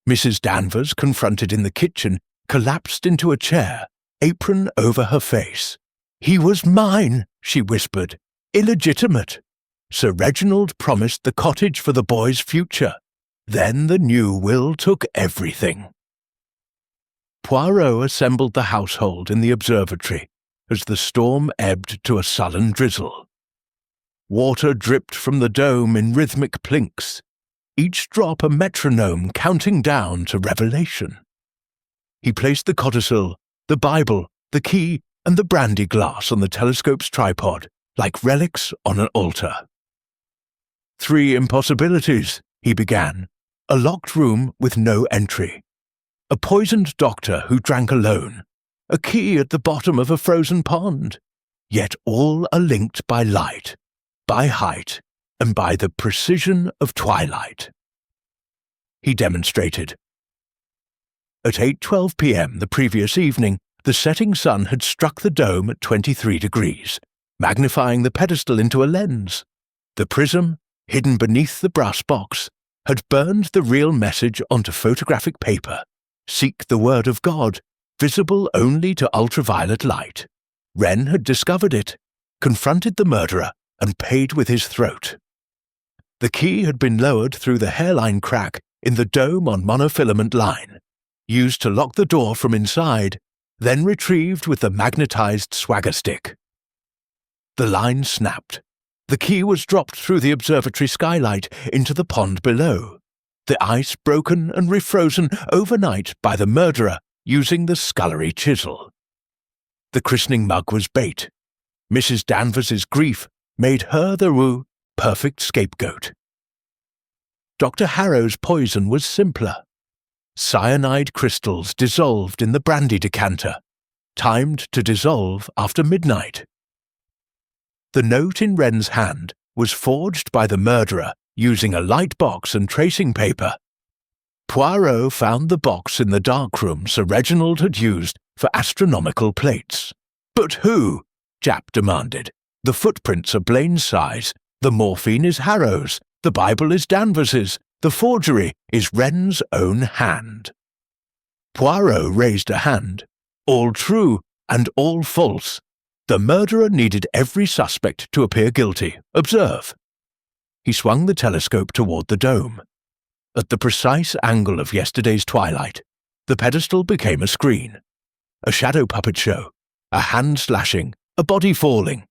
Mrs. Danvers, confronted in the kitchen, collapsed into a chair, apron over her face. He was mine, she whispered. Illegitimate. Sir Reginald promised the cottage for the boy's future. Then the new will took everything. Poirot assembled the household in the observatory as the storm ebbed to a sullen drizzle. Water dripped from the dome in rhythmic plinks, each drop a metronome counting down to revelation. He placed the codicil, the Bible, the key, and the brandy glass on the telescope's tripod, like relics on an altar. 3 impossibilities, he began. A locked room with no entry. A poisoned doctor who drank alone. A key at the bottom of a frozen pond. Yet all are linked by light, by height, and by the precision of twilight. He demonstrated. At 8:12 p.m. the previous evening, the setting sun had struck the dome at 23 degrees, magnifying the pedestal into a lens. The prism, hidden beneath the brass box, had burned the real message onto photographic paper. Seek the word of God, visible only to ultraviolet light. Wren had discovered it, confronted the murderer and paid with his throat. The key had been lowered through the hairline crack in the dome on monofilament line, used to lock the door from inside, then retrieved with the magnetized swagger stick. The line snapped. The key was dropped through the observatory skylight into the pond below, the ice broken and refrozen overnight by the murderer using the scullery chisel. The christening mug was bait. Mrs. Danvers's grief made her the perfect scapegoat. Dr. Harrow's poison was simpler. Cyanide crystals dissolved in the brandy decanter, timed to dissolve after midnight. The note in Wren's hand was forged by the murderer using a light box and tracing paper. Poirot found the box in the darkroom Sir Reginald had used for astronomical plates. "But who?" Japp demanded. "The footprints are Blaine's size, the morphine is Harrow's, the Bible is Danvers's, the forgery is Wren's own hand." Poirot raised a hand. All true and all false. The murderer needed every suspect to appear guilty. Observe. He swung the telescope toward the dome. At the precise angle of yesterday's twilight, the pedestal became a screen. A shadow puppet show, a hand slashing, a body falling.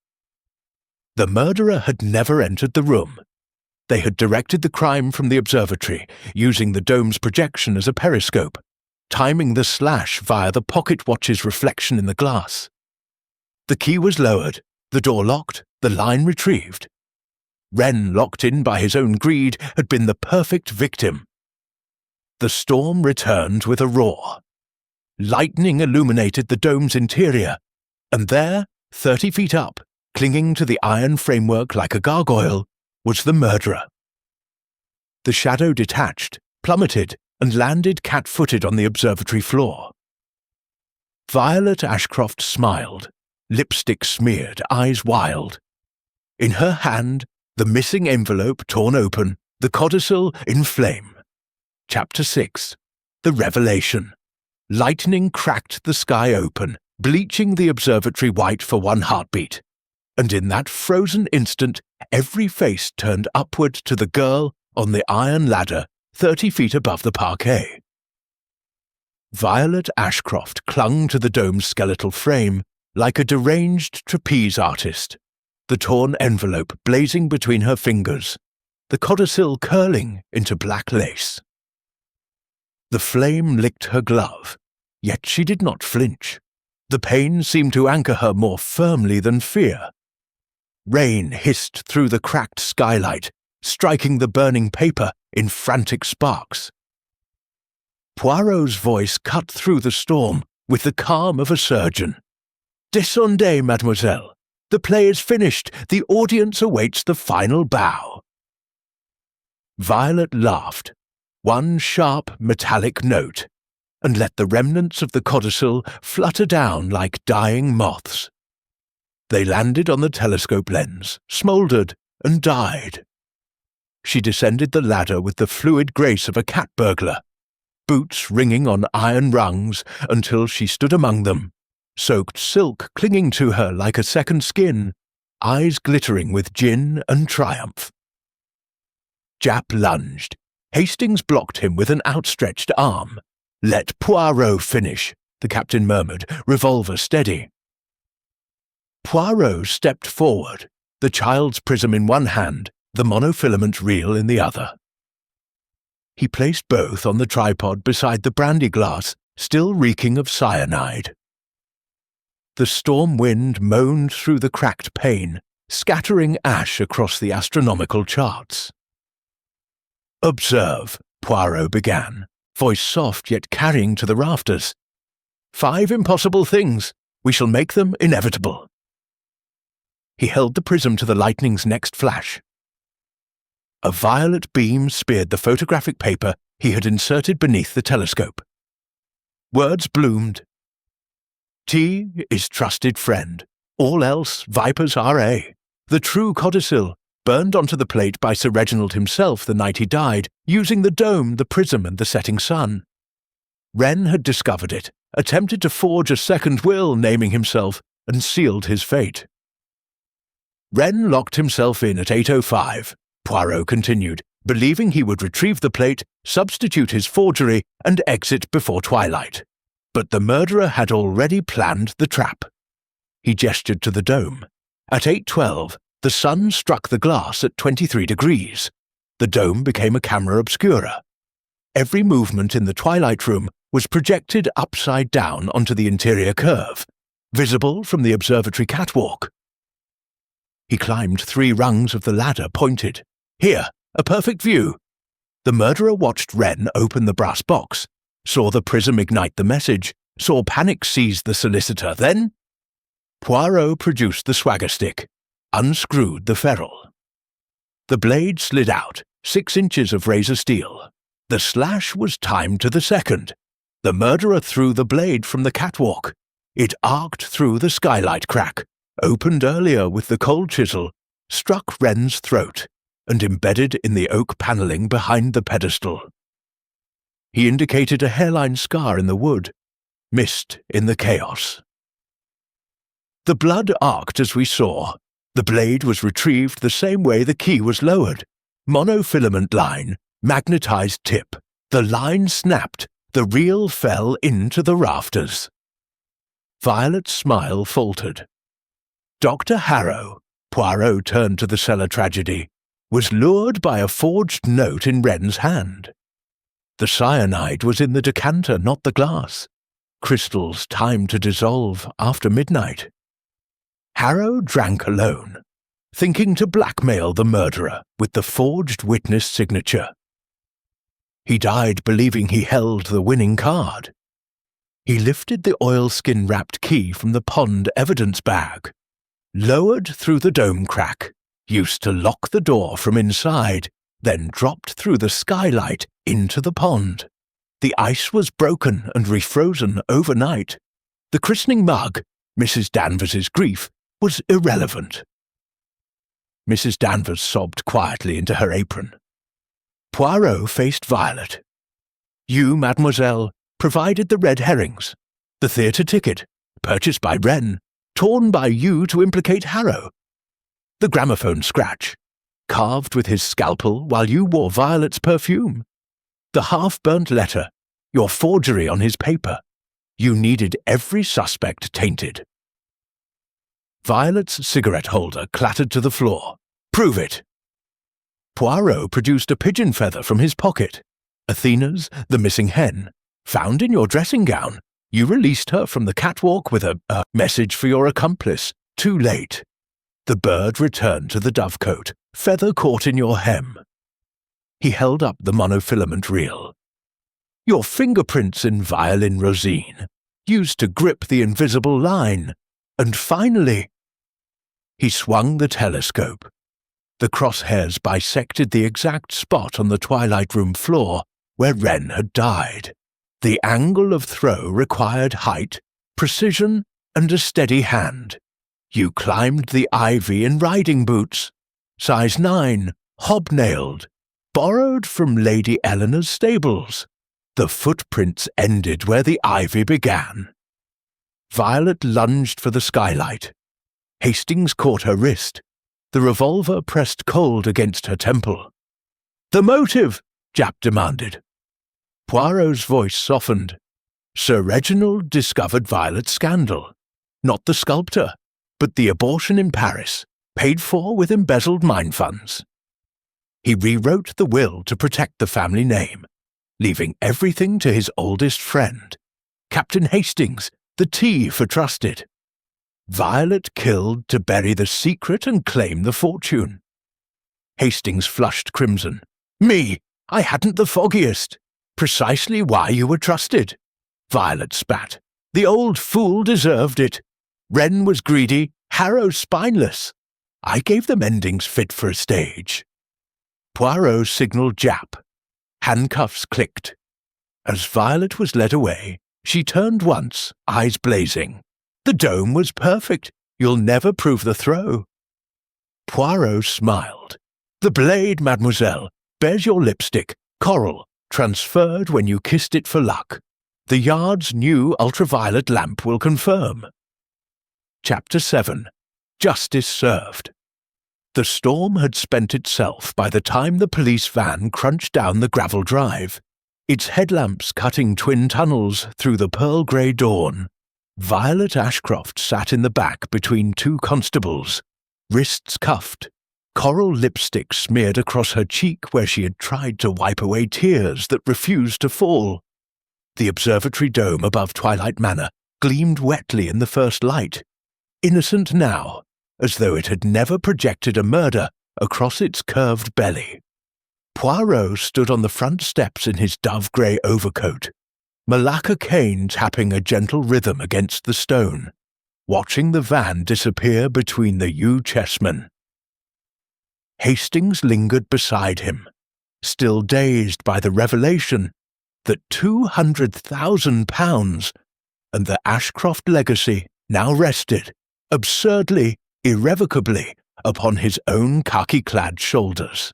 The murderer had never entered the room. They had directed the crime from the observatory, using the dome's projection as a periscope, timing the slash via the pocket watch's reflection in the glass. The key was lowered, the door locked, the line retrieved. Wren, locked in by his own greed, had been the perfect victim. The storm returned with a roar. Lightning illuminated the dome's interior, and there, 30 feet up, clinging to the iron framework like a gargoyle, was the murderer. The shadow detached, plummeted, and landed cat-footed on the observatory floor. Violet Ashcroft smiled, lipstick smeared, eyes wild. In her hand, the missing envelope torn open, the codicil in flame. Chapter 6. The Revelation. Lightning cracked the sky open, bleaching the observatory white for one heartbeat. And in that frozen instant, every face turned upward to the girl on the iron ladder 30 feet above the parquet. Violet Ashcroft clung to the dome's skeletal frame like a deranged trapeze artist, the torn envelope blazing between her fingers, the codicil curling into black lace. The flame licked her glove, yet she did not flinch. The pain seemed to anchor her more firmly than fear. Rain hissed through the cracked skylight, striking the burning paper in frantic sparks. Poirot's voice cut through the storm with the calm of a surgeon. "Descendez, mademoiselle. The play is finished. The audience awaits the final bow." Violet laughed, one sharp metallic note, and let the remnants of the codicil flutter down like dying moths. They landed on the telescope lens, smouldered, and died. She descended the ladder with the fluid grace of a cat burglar, boots ringing on iron rungs until she stood among them, soaked silk clinging to her like a second skin, eyes glittering with gin and triumph. Japp lunged. Hastings blocked him with an outstretched arm. "Let Poirot finish," the captain murmured, revolver steady. Poirot stepped forward, the child's prism in one hand, the monofilament reel in the other. He placed both on the tripod beside the brandy glass, still reeking of cyanide. The storm wind moaned through the cracked pane, scattering ash across the astronomical charts. "Observe," Poirot began, voice soft yet carrying to the rafters. "5 impossible things. We shall make them inevitable." He held the prism to the lightning's next flash. A violet beam speared the photographic paper he had inserted beneath the telescope. Words bloomed. "T is trusted friend. All else vipers R.A. The true codicil, burned onto the plate by Sir Reginald himself the night he died, using the dome, the prism, and the setting sun. Wren had discovered it, attempted to forge a second will naming himself, and sealed his fate. Wren locked himself in at 8:05, Poirot continued, believing he would retrieve the plate, substitute his forgery, and exit before twilight. But the murderer had already planned the trap. He gestured to the dome. At 8:12, the sun struck the glass at 23 degrees. The dome became a camera obscura. Every movement in the twilight room was projected upside down onto the interior curve, visible from the observatory catwalk. He climbed 3 rungs of the ladder, pointed. Here, a perfect view. The murderer watched Wren open the brass box, saw the prism ignite the message, saw panic seize the solicitor, then Poirot produced the swagger stick, unscrewed the ferrule. The blade slid out, 6 inches of razor steel. The slash was timed to the second. The murderer threw the blade from the catwalk. It arced through the skylight crack, opened earlier with the cold chisel, struck Wren's throat, and embedded in the oak panelling behind the pedestal. He indicated a hairline scar in the wood, missed in the chaos. The blood arced as we saw. The blade was retrieved the same way the key was lowered. Monofilament line, magnetized tip. The line snapped. The reel fell into the rafters. Violet's smile faltered. Dr. Harrow, Poirot turned to the cellar tragedy, was lured by a forged note in Wren's hand. The cyanide was in the decanter, not the glass. Crystals timed to dissolve after midnight. Harrow drank alone, thinking to blackmail the murderer with the forged witness signature. He died believing he held the winning card. He lifted the oilskin-wrapped key from the pond evidence bag, lowered through the dome crack, used to lock the door from inside, then dropped through the skylight into the pond. The ice was broken and refrozen overnight. The christening mug, Mrs. Danvers's grief, was irrelevant. Mrs. Danvers sobbed quietly into her apron. Poirot faced Violet. You, mademoiselle, provided the red herrings, the theatre ticket, purchased by Wren, torn by you to implicate Harrow. The gramophone scratch, carved with his scalpel while you wore Violet's perfume. The half-burnt letter, your forgery on his paper. You needed every suspect tainted. Violet's cigarette holder clattered to the floor. Prove it. Poirot produced a pigeon feather from his pocket. Athena's, the missing hen, found in your dressing gown. You released her from the catwalk with a message for your accomplice. Too late. The bird returned to the dovecote, feather caught in your hem. He held up the monofilament reel. Your fingerprints in violin rosine, used to grip the invisible line. And finally, he swung the telescope. The crosshairs bisected the exact spot on the twilight room floor where Wren had died. The angle of throw required height, precision, and a steady hand. You climbed the ivy in riding boots, size 9, hobnailed, borrowed from Lady Eleanor's stables. The footprints ended where the ivy began. Violet lunged for the skylight. Hastings caught her wrist. The revolver pressed cold against her temple. The motive, Japp demanded. Poirot's voice softened. Sir Reginald discovered Violet's scandal. Not the sculptor, but the abortion in Paris, paid for with embezzled mine funds. He rewrote the will to protect the family name, leaving everything to his oldest friend, Captain Hastings, the T for trusted. Violet killed to bury the secret and claim the fortune. Hastings flushed crimson. Me! I hadn't the foggiest. Precisely why you were trusted. Violet spat. The old fool deserved it. Wren was greedy, Harrow spineless. I gave them endings fit for a stage. Poirot signaled Japp. Handcuffs clicked. As Violet was led away, she turned once, eyes blazing. The dome was perfect. You'll never prove the throw. Poirot smiled. The blade, mademoiselle, bears your lipstick, coral, transferred when you kissed it for luck. The Yard's new ultraviolet lamp will confirm. Chapter 7. Justice Served. The storm had spent itself by the time the police van crunched down the gravel drive, its headlamps cutting twin tunnels through the pearl-grey dawn. Violet Ashcroft sat in the back between two constables, wrists cuffed, coral lipstick smeared across her cheek where she had tried to wipe away tears that refused to fall. The observatory dome above Twilight Manor gleamed wetly in the first light, innocent now, as though it had never projected a murder across its curved belly. Poirot stood on the front steps in his dove-grey overcoat, Malacca cane tapping a gentle rhythm against the stone, watching the van disappear between the yew chessmen. Hastings lingered beside him, still dazed by the revelation that £200,000 and the Ashcroft legacy now rested, absurdly, irrevocably, upon his own khaki-clad shoulders.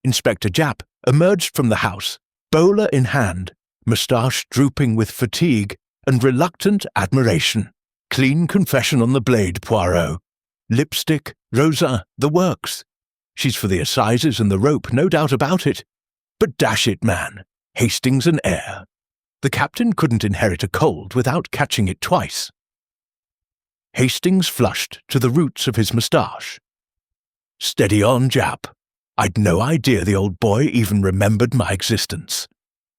Inspector Japp emerged from the house, bowler in hand, moustache drooping with fatigue and reluctant admiration. Clean confession on the blade, Poirot. Lipstick, rosin, the works. She's for the assizes and the rope, no doubt about it. But dash it, man, Hastings and heir. The captain couldn't inherit a cold without catching it twice. Hastings flushed to the roots of his moustache. Steady on, Japp. I'd no idea the old boy even remembered my existence.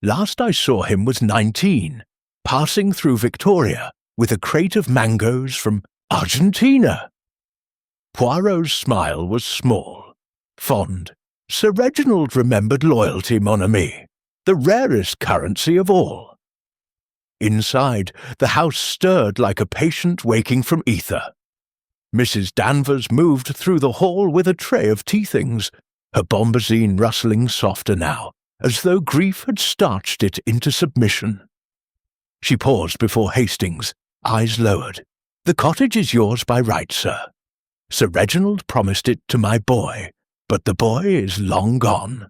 Last I saw him was 19, passing through Victoria with a crate of mangoes from Argentina. Poirot's smile was small, fond. Sir Reginald remembered loyalty, mon ami, the rarest currency of all. Inside, the house stirred like a patient waking from ether. Mrs. Danvers moved through the hall with a tray of tea things, her bombazine rustling softer now, as though grief had starched it into submission. She paused before Hastings, eyes lowered. The cottage is yours by right, sir. Sir Reginald promised it to my boy, but the boy is long gone.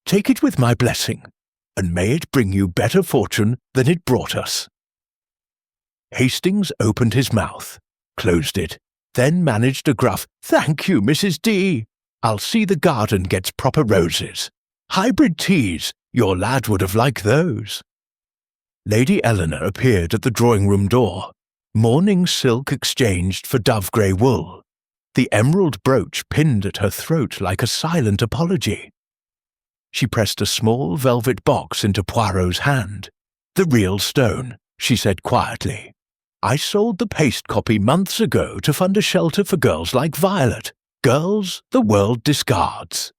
Take it with my blessing, and may it bring you better fortune than it brought us. Hastings opened his mouth, closed it, then managed a gruff, "Thank you, Mrs. D. I'll see the garden gets proper roses. Hybrid teas, your lad would have liked those." Lady Eleanor appeared at the drawing-room door, mourning silk exchanged for dove-grey wool, the emerald brooch pinned at her throat like a silent apology. She pressed a small velvet box into Poirot's hand. "The real stone," she said quietly. "I sold the paste copy months ago to fund a shelter for girls like Violet, girls the world discards.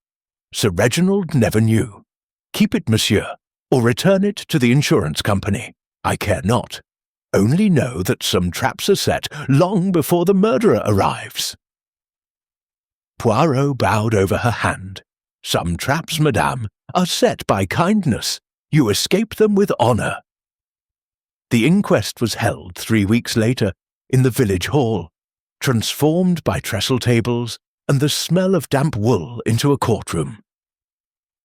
Sir Reginald never knew. Keep it, monsieur, or return it to the insurance company. I care not. Only know that some traps are set long before the murderer arrives." Poirot bowed over her hand. "Some traps, madame, are set by kindness. You escape them with honour." The inquest was held 3 weeks later in the village hall, transformed by trestle tables and the smell of damp wool into a courtroom.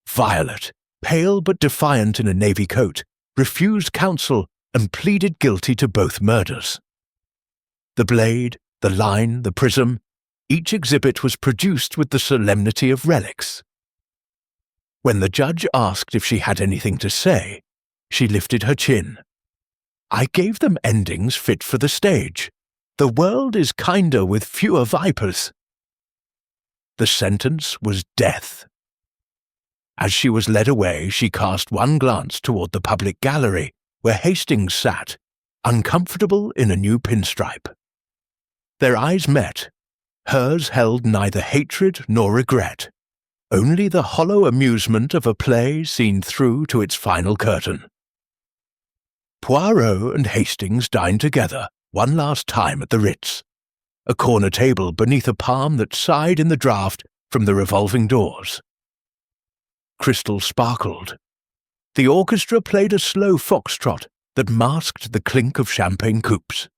Violet, pale but defiant in a navy coat, refused counsel and pleaded guilty to both murders. The blade, the line, the prism, each exhibit was produced with the solemnity of relics. When the judge asked if she had anything to say, she lifted her chin. "I gave them endings fit for the stage. The world is kinder with fewer vipers." The sentence was death. As she was led away, she cast one glance toward the public gallery, where Hastings sat, uncomfortable in a new pinstripe. Their eyes met. Hers held neither hatred nor regret, only the hollow amusement of a play seen through to its final curtain. Poirot and Hastings dined together one last time at the Ritz, a corner table beneath a palm that sighed in the draught from the revolving doors. Crystal sparkled. The orchestra played a slow foxtrot that masked the clink of champagne coupes.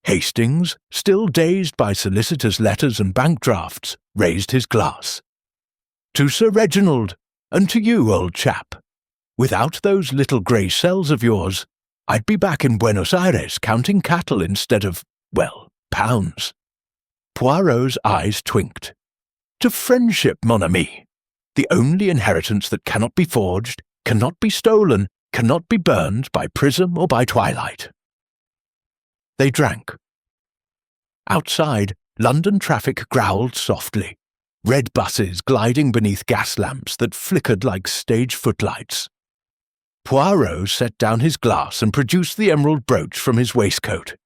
Hastings, still dazed by solicitors' letters and bank drafts, raised his glass. "To Sir Reginald, and to you, old chap. Without those little grey cells of yours, I'd be back in Buenos Aires counting cattle instead of, well, pounds." Poirot's eyes twinked. To friendship, mon ami. The only inheritance that cannot be forged, cannot be stolen, cannot be burned by prism or by twilight. They drank. Outside, London traffic growled softly, red buses gliding beneath gas lamps that flickered like stage footlights. Poirot set down his glass and produced the emerald brooch from his waistcoat.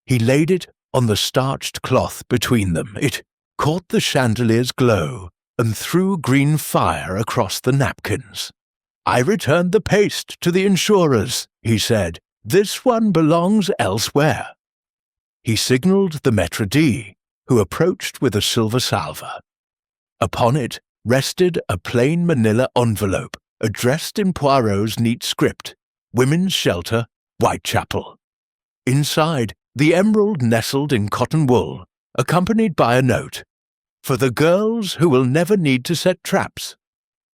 He laid it on the starched cloth between them. It caught the chandelier's glow and threw green fire across the napkins. "I returned the paste to the insurers," he said. "This one belongs elsewhere." He signalled the maître d', who approached with a silver salver. Upon it rested a plain manila envelope addressed in Poirot's neat script, Women's Shelter, Whitechapel. Inside, the emerald nestled in cotton wool, accompanied by a note, "For the girls who will never need to set traps."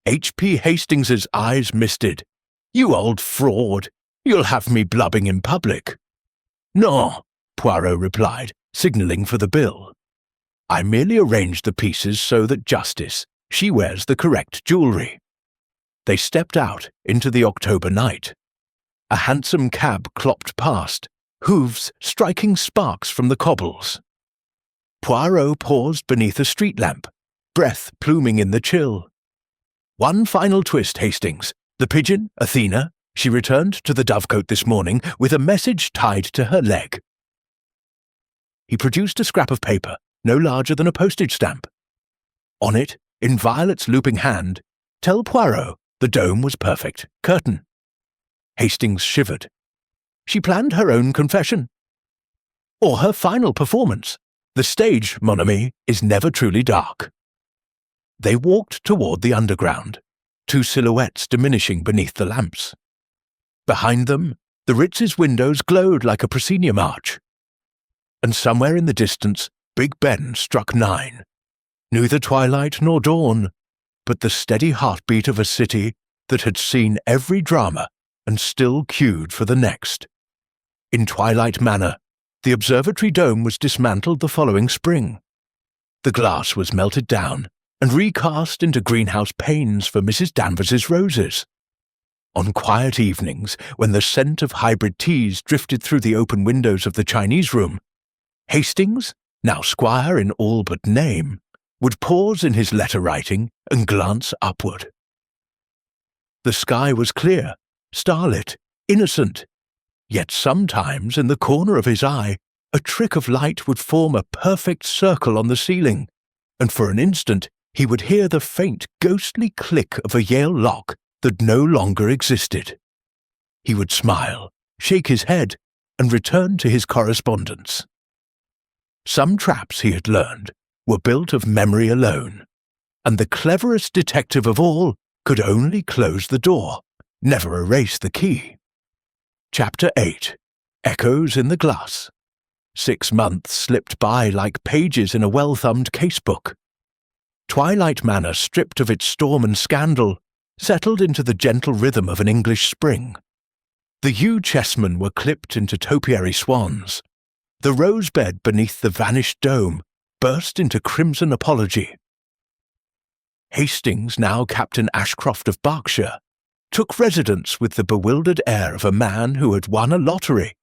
H.P. Hastings's eyes misted. "You old fraud! You'll have me blubbing in public." "No," Poirot replied, signalling for the bill. "I merely arranged the pieces so that Justice, she wears the correct jewellery." They stepped out into the October night. A hansom cab clopped past, hooves striking sparks from the cobbles. Poirot paused beneath a street lamp, breath pluming in the chill. "One final twist, Hastings. The pigeon, Athena, she returned to the Dovecote this morning with a message tied to her leg." He produced a scrap of paper, no larger than a postage stamp. On it, in Violet's looping hand, "Tell Poirot the dome was perfect. Curtain." Hastings shivered. She planned her own confession. Or her final performance. The stage, mon ami, is never truly dark. They walked toward the underground, two silhouettes diminishing beneath the lamps. Behind them, the Ritz's windows glowed like a proscenium arch. And somewhere in the distance, Big Ben struck 9. Neither twilight nor dawn, but the steady heartbeat of a city that had seen every drama and still queued for the next. In Twilight Manor, the observatory dome was dismantled the following spring. The glass was melted down and recast into greenhouse panes for Mrs. Danvers's roses. On quiet evenings, when the scent of hybrid teas drifted through the open windows of the Chinese room, Hastings, now squire in all but name, would pause in his letter-writing and glance upward. The sky was clear, starlit, innocent, yet sometimes in the corner of his eye a trick of light would form a perfect circle on the ceiling, and for an instant he would hear the faint, ghostly click of a Yale lock that no longer existed. He would smile, shake his head, and return to his correspondence. Some traps, he had learned, were built of memory alone, and the cleverest detective of all could only close the door, never erase the key. Chapter 8. Echoes in the Glass. 6 months slipped by like pages in a well-thumbed casebook. Twilight Manor, stripped of its storm and scandal, settled into the gentle rhythm of an English spring. The yew chessmen were clipped into topiary swans. The rosebed beneath the vanished dome burst into crimson apology. Hastings, now Captain Ashcroft of Berkshire, took residence with the bewildered air of a man who had won a lottery,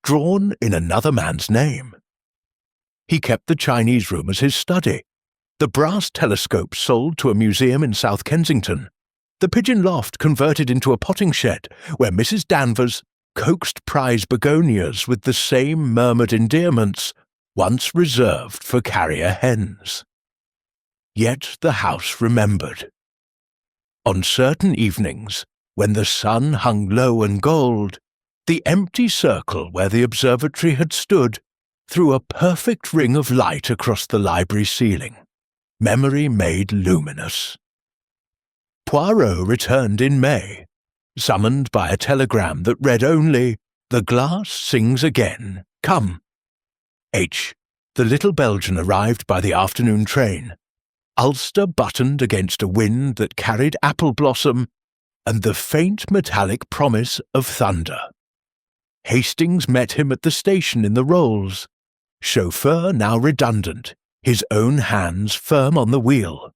drawn in another man's name. He kept the Chinese room as his study, the brass telescope sold to a museum in South Kensington, the pigeon loft converted into a potting shed where Mrs. Danvers coaxed prize begonias with the same murmured endearments once reserved for carrier hens. Yet the house remembered. On certain evenings, when the sun hung low and gold, the empty circle where the observatory had stood threw a perfect ring of light across the library ceiling, memory made luminous. Poirot returned in May, summoned by a telegram that read only, "The glass sings again. Come." H. The little Belgian arrived by the afternoon train, ulster buttoned against a wind that carried apple blossom and the faint metallic promise of thunder. Hastings met him at the station in the Rolls, chauffeur now redundant, his own hands firm on the wheel.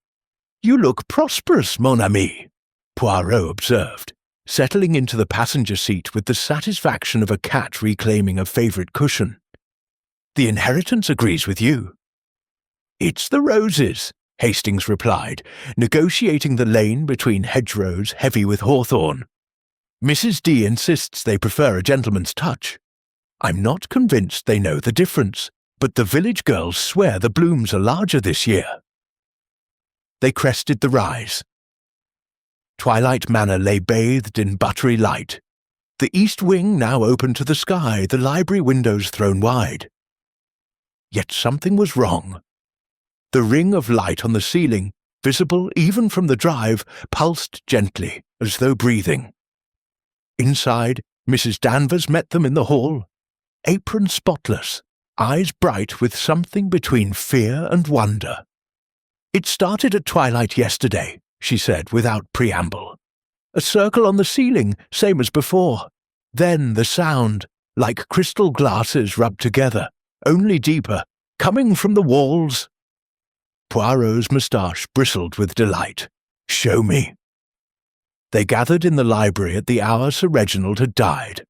"You look prosperous, mon ami," Poirot observed, settling into the passenger seat with the satisfaction of a cat reclaiming a favourite cushion. "The inheritance agrees with you." "It's the roses," Hastings replied, negotiating the lane between hedgerows heavy with hawthorn. "Mrs. D insists they prefer a gentleman's touch. I'm not convinced they know the difference, but the village girls swear the blooms are larger this year." They crested the rise. Twilight Manor lay bathed in buttery light. The east wing now open to the sky, the library windows thrown wide. Yet something was wrong. The ring of light on the ceiling, visible even from the drive, pulsed gently, as though breathing. Inside, Mrs. Danvers met them in the hall, apron spotless, eyes bright with something between fear and wonder. "It started at twilight yesterday," she said without preamble. "A circle on the ceiling, same as before. Then the sound, like crystal glasses rubbed together, only deeper, coming from the walls." Poirot's moustache bristled with delight. "Show me." They gathered in the library at the hour Sir Reginald had died.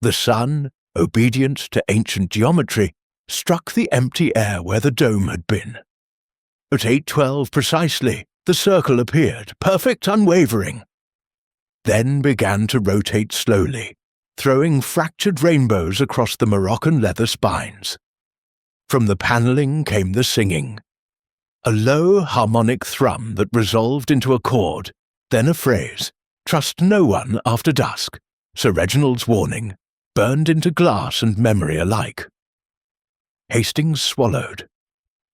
The sun, obedient to ancient geometry, struck the empty air where the dome had been. At 8:12 precisely, the circle appeared, perfect, unwavering. Then began to rotate slowly, throwing fractured rainbows across the Moroccan leather spines. From the panelling came the singing. A low harmonic thrum that resolved into a chord, then a phrase, "Trust no one after dusk," Sir Reginald's warning, burned into glass and memory alike. Hastings swallowed.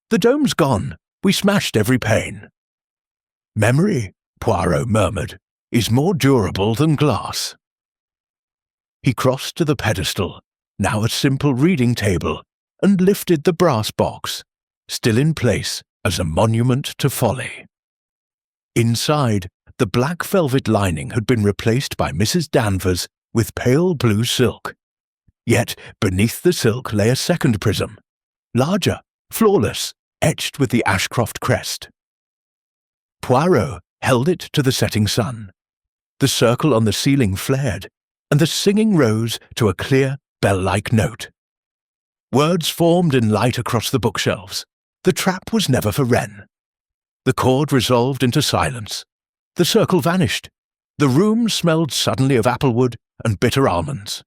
"The dome's gone. We smashed every pane." "Memory," Poirot murmured, "is more durable than glass." He crossed to the pedestal, now a simple reading table, and lifted the brass box, still in place as a monument to folly. Inside, the black velvet lining had been replaced by Mrs. Danvers with pale blue silk. Yet beneath the silk lay a second prism, larger, flawless, etched with the Ashcroft crest. Poirot held it to the setting sun. The circle on the ceiling flared, and the singing rose to a clear, bell-like note. Words formed in light across the bookshelves. The trap was never for Wren. The chord resolved into silence. The circle vanished. The room smelled suddenly of applewood and bitter almonds.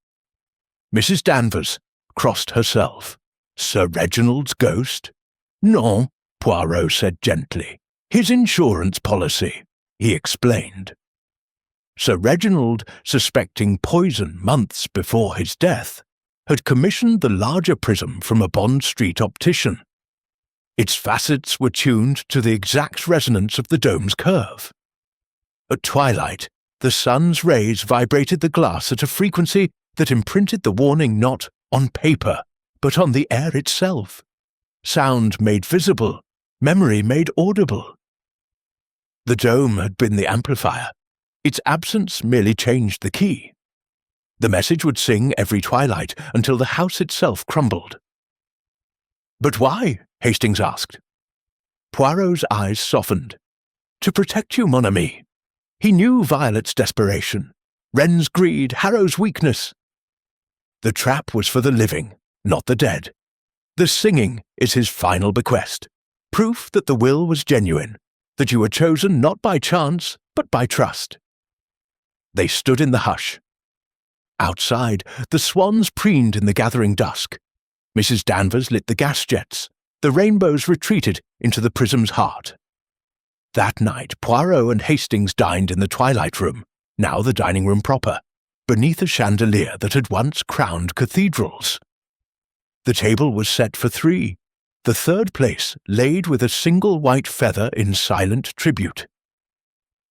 Mrs. Danvers crossed herself. Sir Reginald's ghost? "Non," Poirot said gently. "His insurance policy," he explained. Sir Reginald, suspecting poison months before his death, had commissioned the larger prism from a Bond Street optician. Its facets were tuned to the exact resonance of the dome's curve. At twilight, the sun's rays vibrated the glass at a frequency that imprinted the warning not on paper, but on the air itself. Sound made visible, memory made audible. The dome had been the amplifier. Its absence merely changed the key. The message would sing every twilight until the house itself crumbled. "But why?" Hastings asked. Poirot's eyes softened. "To protect you, mon ami." He knew Violet's desperation, Wren's greed, Harrow's weakness. The trap was for the living, not the dead. The singing is his final bequest, proof that the will was genuine, that you were chosen not by chance, but by trust. They stood in the hush. Outside, the swans preened in the gathering dusk. Mrs. Danvers lit the gas jets. The rainbows retreated into the prism's heart. That night, Poirot and Hastings dined in the twilight room, now the dining room proper, beneath a chandelier that had once crowned cathedrals. The table was set for three, the third place laid with a single white feather in silent tribute.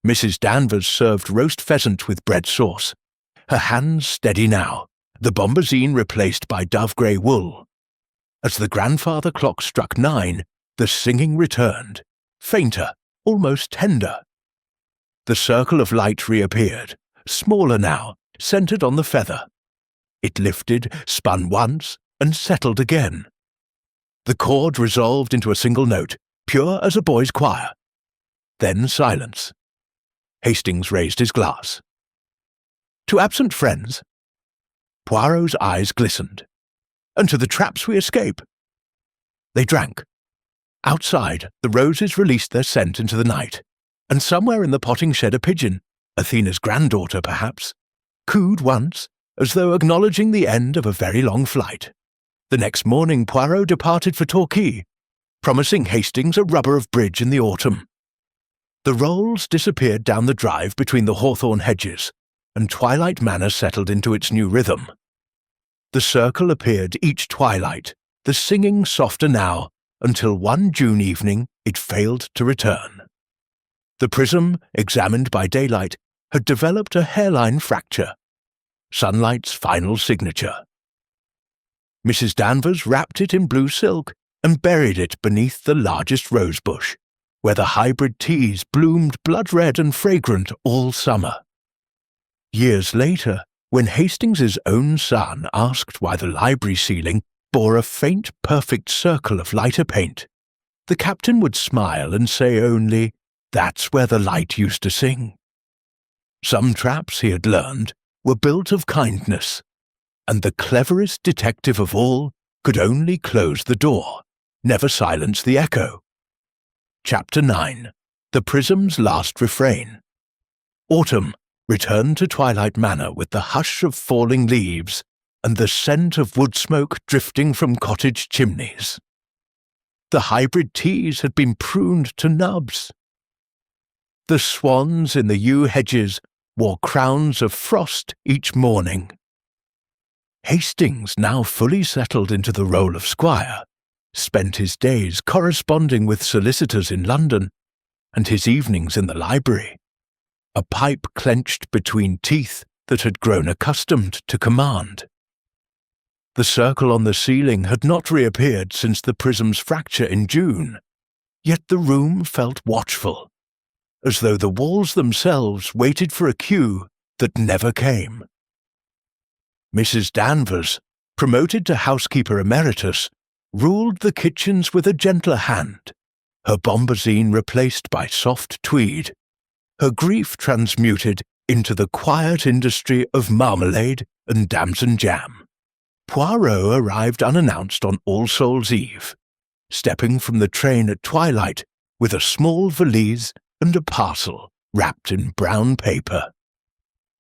Mrs. Danvers served roast pheasant with bread sauce, her hands steady now, the bombazine replaced by dove-grey wool. As the grandfather clock struck 9, the singing returned, fainter, almost tender. The circle of light reappeared, smaller now, centered on the feather. It lifted, spun once, and settled again. The chord resolved into a single note, pure as a boy's choir. Then silence. Hastings raised his glass. "To absent friends?" Poirot's eyes glistened. "And to the traps we escape?" They drank. Outside, the roses released their scent into the night, and somewhere in the potting shed a pigeon, Athena's granddaughter perhaps, cooed once, as though acknowledging the end of a very long flight. The next morning Poirot departed for Torquay, promising Hastings a rubber of bridge in the autumn. The Rolls disappeared down the drive between the hawthorn hedges, and Twilight Manor settled into its new rhythm. The circle appeared each twilight, the singing softer now, until one June evening it failed to return. The prism, examined by daylight, had developed a hairline fracture, sunlight's final signature. Mrs. Danvers wrapped it in blue silk and buried it beneath the largest rosebush, where the hybrid teas bloomed blood-red and fragrant all summer. Years later, when Hastings's own son asked why the library ceiling bore a faint, perfect circle of lighter paint, the captain would smile and say only, "That's where the light used to sing." Some traps, he had learned, were built of kindness, and the cleverest detective of all could only close the door, never silence the echo. Chapter 9. The Prism's Last Refrain. Autumn returned to Twilight Manor with the hush of falling leaves and the scent of wood smoke drifting from cottage chimneys. The hybrid teas had been pruned to nubs. The swans in the yew hedges wore crowns of frost each morning. Hastings, now fully settled into the role of squire, spent his days corresponding with solicitors in London, and his evenings in the library, a pipe clenched between teeth that had grown accustomed to command. The circle on the ceiling had not reappeared since the prism's fracture in June, yet the room felt watchful, as though the walls themselves waited for a cue that never came. Mrs. Danvers, promoted to housekeeper emeritus, ruled the kitchens with a gentler hand, her bombazine replaced by soft tweed, her grief transmuted into the quiet industry of marmalade and damson jam. Poirot arrived unannounced on All Souls' Eve, stepping from the train at twilight with a small valise and a parcel wrapped in brown paper.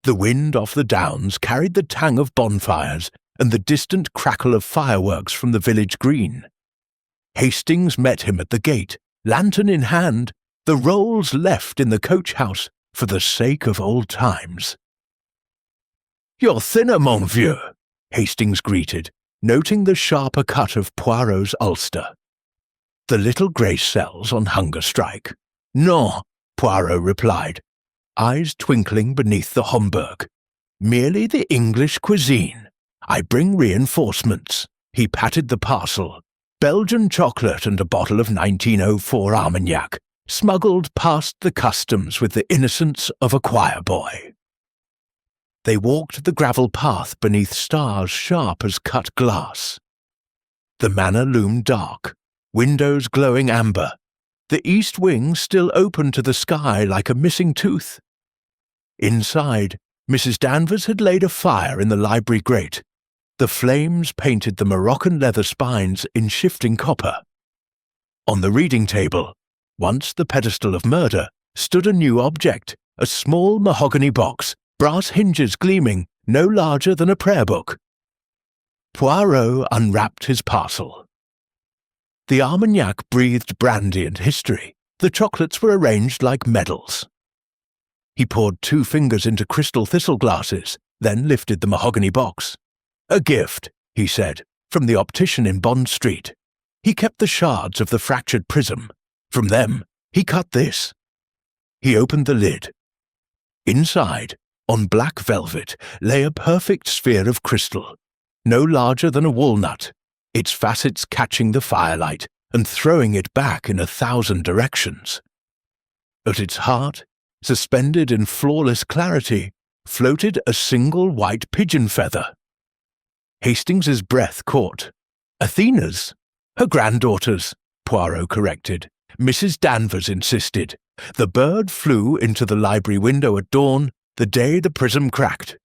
The wind off the downs carried the tang of bonfires and the distant crackle of fireworks from the village green. Hastings met him at the gate, lantern in hand, the Rolls left in the coach-house for the sake of old times. "You're thinner, mon vieux," Hastings greeted, noting the sharper cut of Poirot's ulster. "The little grey cells on hunger strike." "No," Poirot replied, eyes twinkling beneath the Homburg. "Merely the English cuisine. I bring reinforcements." He patted the parcel. "Belgian chocolate and a bottle of 1904 Armagnac, smuggled past the customs with the innocence of a choir boy." They walked the gravel path beneath stars sharp as cut glass. The manor loomed dark, windows glowing amber, the east wing still open to the sky like a missing tooth. Inside, Mrs. Danvers had laid a fire in the library grate. The flames painted the Moroccan leather spines in shifting copper. On the reading table, once the pedestal of murder, stood a new object, a small mahogany box, brass hinges gleaming, no larger than a prayer book. Poirot unwrapped his parcel. The Armagnac breathed brandy and history. The chocolates were arranged like medals. He poured 2 fingers into crystal thistle glasses, then lifted the mahogany box. "A gift," he said, "from the optician in Bond Street. He kept the shards of the fractured prism. From them, he cut this." He opened the lid. Inside, on black velvet, lay a perfect sphere of crystal, no larger than a walnut, its facets catching the firelight and throwing it back in 1,000 directions. At its heart, suspended in flawless clarity, floated a single white pigeon feather. Hastings's breath caught. Athena's? Her granddaughter's, Poirot corrected. Mrs. Danvers insisted. The bird flew into the library window at dawn, the day the prism cracked.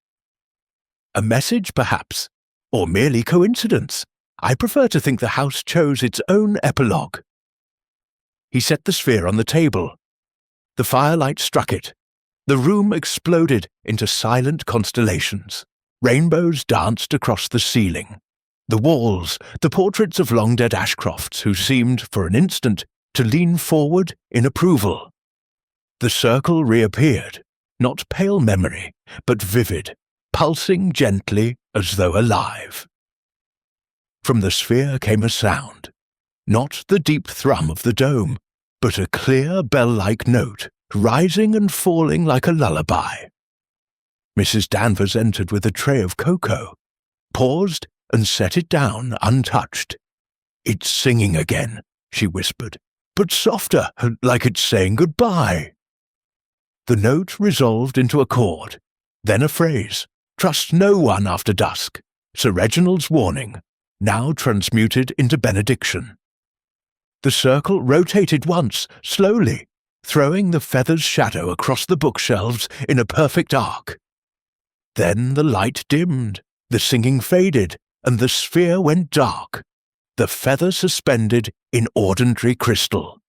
A message, perhaps, or merely coincidence. I prefer to think the house chose its own epilogue. He set the sphere on the table. The firelight struck it. The room exploded into silent constellations. Rainbows danced across the ceiling. The walls, the portraits of long-dead Ashcrofts who seemed, for an instant, to lean forward in approval. The circle reappeared, not pale memory, but vivid, pulsing gently as though alive. From the sphere came a sound, not the deep thrum of the dome, but a clear bell-like note, rising and falling like a lullaby. Mrs. Danvers entered with a tray of cocoa, paused and set it down untouched. "It's singing again," she whispered, "but softer, like it's saying goodbye." The note resolved into a chord, then a phrase, "Trust no one after dusk," Sir Reginald's warning, now transmuted into benediction. The circle rotated once, slowly, throwing the feather's shadow across the bookshelves in a perfect arc. Then the light dimmed, the singing faded, and the sphere went dark, the feather suspended in ordinary crystal.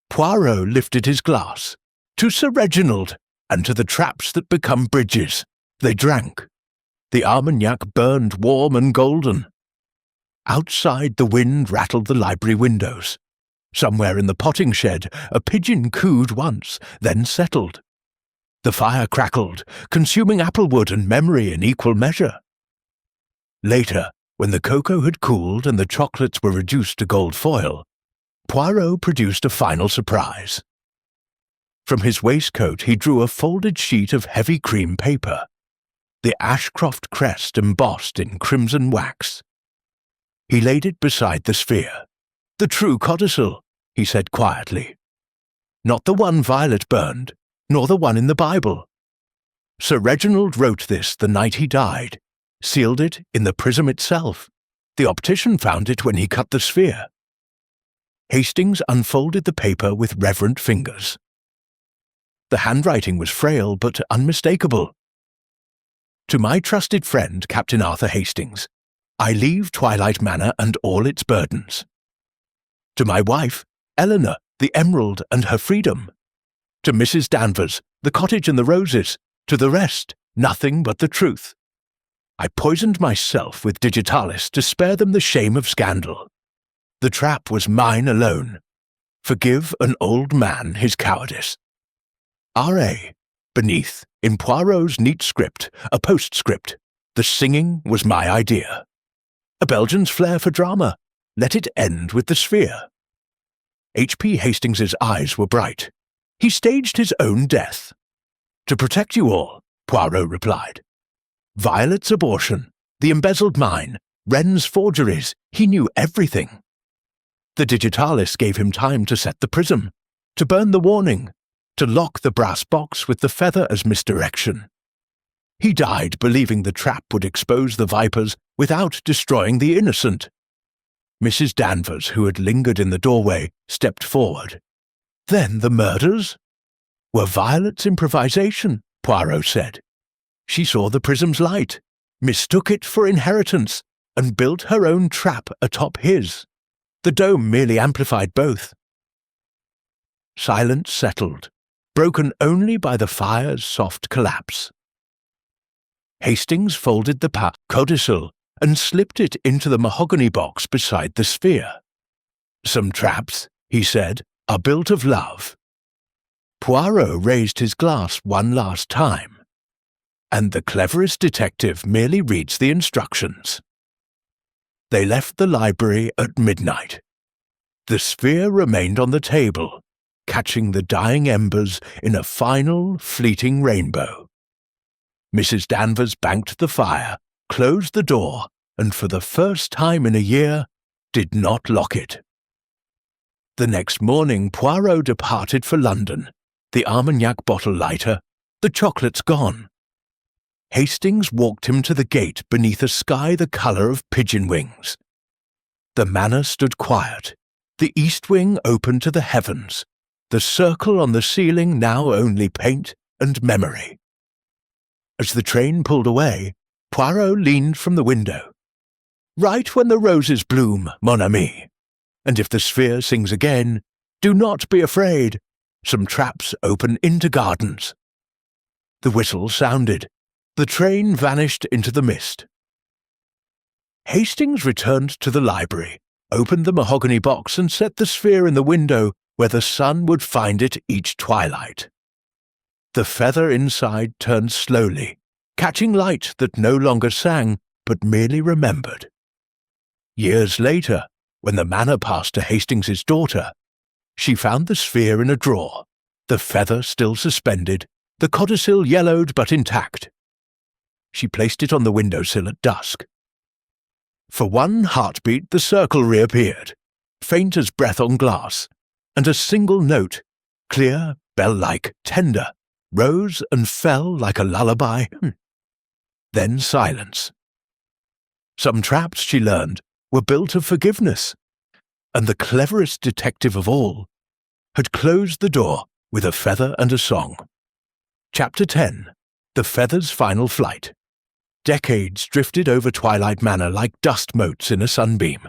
Poirot lifted his glass. To Sir Reginald, and to the traps that become bridges. They drank. The Armagnac burned warm and golden. Outside, the wind rattled the library windows. Somewhere in the potting shed, a pigeon cooed once, then settled. The fire crackled, consuming applewood and memory in equal measure. Later, when the cocoa had cooled and the chocolates were reduced to gold foil, Poirot produced a final surprise. From his waistcoat he drew a folded sheet of heavy cream paper, the Ashcroft crest embossed in crimson wax. He laid it beside the sphere. "The true codicil," he said quietly. "Not the one Violet burned, nor the one in the Bible. Sir Reginald wrote this the night he died, sealed it in the prism itself. The optician found it when he cut the sphere." Hastings unfolded the paper with reverent fingers. The handwriting was frail but unmistakable. "To my trusted friend, Captain Arthur Hastings, I leave Twilight Manor and all its burdens. To my wife, Eleanor, the emerald and her freedom. To Mrs. Danvers, the cottage and the roses. To the rest, nothing but the truth. I poisoned myself with digitalis to spare them the shame of scandal. The trap was mine alone. Forgive an old man his cowardice. R.A. Beneath, in Poirot's neat script, a postscript. The singing was my idea. A Belgian's flair for drama. Let it end with the sphere." H.P. Hastings's eyes were bright. He staged his own death. "To protect you all," Poirot replied. "Violet's abortion, the embezzled mine, Wren's forgeries, he knew everything. The digitalis gave him time to set the prism, to burn the warning, to lock the brass box with the feather as misdirection. He died believing the trap would expose the vipers without destroying the innocent." Mrs. Danvers, who had lingered in the doorway, stepped forward. "Then the murders?" "Were Violet's improvisation," Poirot said. "She saw the prism's light, mistook it for inheritance, and built her own trap atop his. The dome merely amplified both." Silence settled, broken only by the fire's soft collapse. Hastings folded the codicil and slipped it into the mahogany box beside the sphere. "Some traps," he said, "are built of love." Poirot raised his glass one last time. "And the cleverest detective merely reads the instructions." They left the library at midnight. The sphere remained on the table, catching the dying embers in a final, fleeting rainbow. Mrs. Danvers banked the fire, closed the door, and for the first time in a year, did not lock it. The next morning Poirot departed for London, the Armagnac bottle lighter, the chocolates gone. Hastings walked him to the gate beneath a sky the colour of pigeon wings. The manor stood quiet, the east wing open to the heavens, the circle on the ceiling now only paint and memory. As the train pulled away, Poirot leaned from the window. "Right when the roses bloom, mon ami. And if the sphere sings again, do not be afraid. Some traps open into gardens." The whistle sounded. The train vanished into the mist. Hastings returned to the library, opened the mahogany box and set the sphere in the window where the sun would find it each twilight. The feather inside turned slowly, catching light that no longer sang but merely remembered. Years later, when the manor passed to Hastings's daughter, she found the sphere in a drawer, the feather still suspended, the codicil yellowed but intact. She placed it on the windowsill at dusk. For one heartbeat the circle reappeared, faint as breath on glass, and a single note, clear, bell-like, tender, rose and fell like a lullaby. Then silence. Some traps, she learned, were built of forgiveness, and the cleverest detective of all had closed the door with a feather and a song. Chapter 10. The Feather's Final Flight. Decades drifted over Twilight Manor like dust motes in a sunbeam.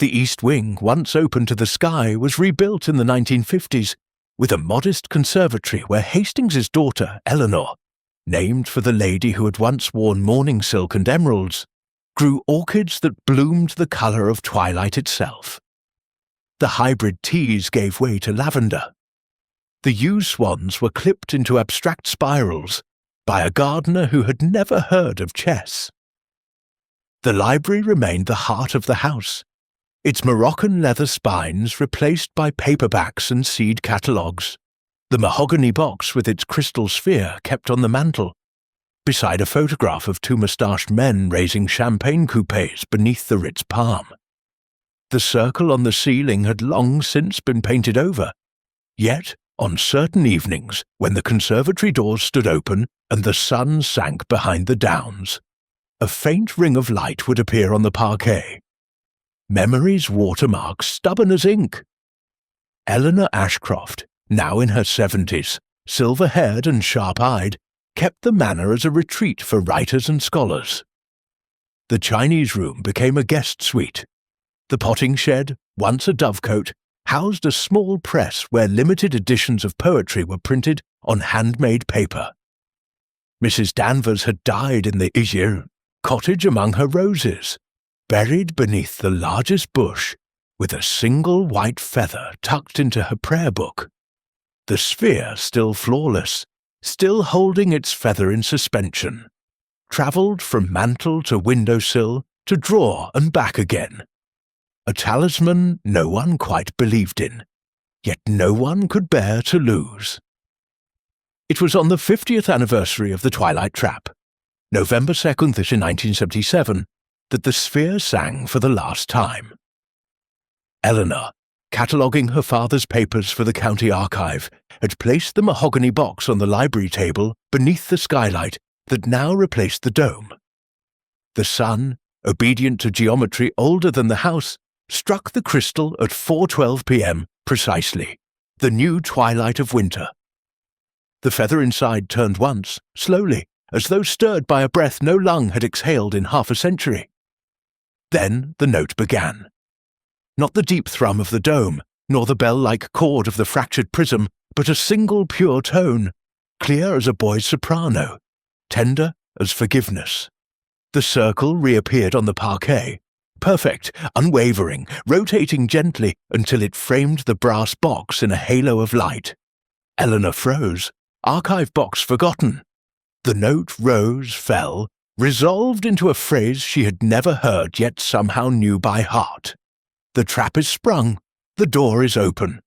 The east wing, once open to the sky, was rebuilt in the 1950s with a modest conservatory where Hastings's daughter, Eleanor, named for the lady who had once worn mourning silk and emeralds, grew orchids that bloomed the colour of twilight itself. The hybrid teas gave way to lavender. The yew swans were clipped into abstract spirals by a gardener who had never heard of chess. The library remained the heart of the house, its Moroccan leather spines replaced by paperbacks and seed catalogues, the mahogany box with its crystal sphere kept on the mantel, beside a photograph of two moustached men raising champagne coupes beneath the Ritz palm. The circle on the ceiling had long since been painted over, yet on certain evenings, when the conservatory doors stood open and the sun sank behind the downs, a faint ring of light would appear on the parquet. Memory's watermark stubborn as ink. Eleanor Ashcroft, now in her 70s, silver-haired and sharp-eyed, kept the manor as a retreat for writers and scholars. The Chinese room became a guest suite. The potting shed, once a dovecote, housed a small press where limited editions of poetry were printed on handmade paper. Mrs. Danvers had died in the Isir cottage among her roses, buried beneath the largest bush, with a single white feather tucked into her prayer book. The sphere still flawless, still holding its feather in suspension, travelled from mantel to windowsill to drawer and back again. A talisman no one quite believed in, yet no one could bear to lose. It was on the 50th anniversary of the Twilight Trap, November 2nd, 1977, that the sphere sang for the last time. Eleanor, cataloguing her father's papers for the county archive, had placed the mahogany box on the library table beneath the skylight that now replaced the dome. The sun, obedient to geometry older than the house, struck the crystal at 4:12 p.m. precisely, the new twilight of winter. The feather inside turned once, slowly, as though stirred by a breath no lung had exhaled in half a century. Then the note began. Not the deep thrum of the dome, nor the bell-like chord of the fractured prism, but a single pure tone, clear as a boy's soprano, tender as forgiveness. The circle reappeared on the parquet, perfect, unwavering, rotating gently until it framed the brass box in a halo of light. Eleanor froze, archive box forgotten. The note rose, fell, resolved into a phrase she had never heard yet somehow knew by heart. The trap is sprung, the door is open.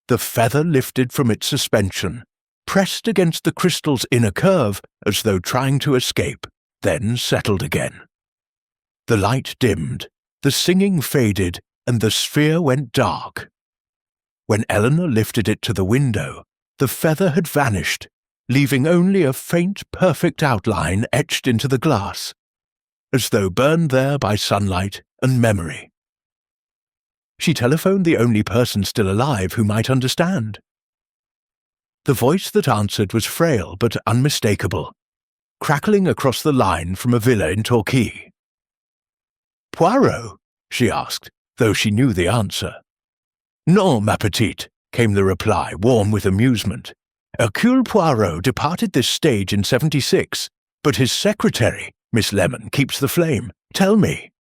The feather lifted from its suspension, pressed against the crystal's inner curve as though trying to escape, then settled again. The light dimmed, the singing faded, and the sphere went dark. When Eleanor lifted it to the window, the feather had vanished, leaving only a faint, perfect outline etched into the glass, as though burned there by sunlight and memory. She telephoned the only person still alive who might understand. The voice that answered was frail but unmistakable, crackling across the line from a villa in Torquay. "Poirot?" she asked, though she knew the answer. "Non, ma petite," came the reply, warm with amusement. "Hercule Poirot departed this stage in '76, but his secretary, Miss Lemon, keeps the flame. Tell me."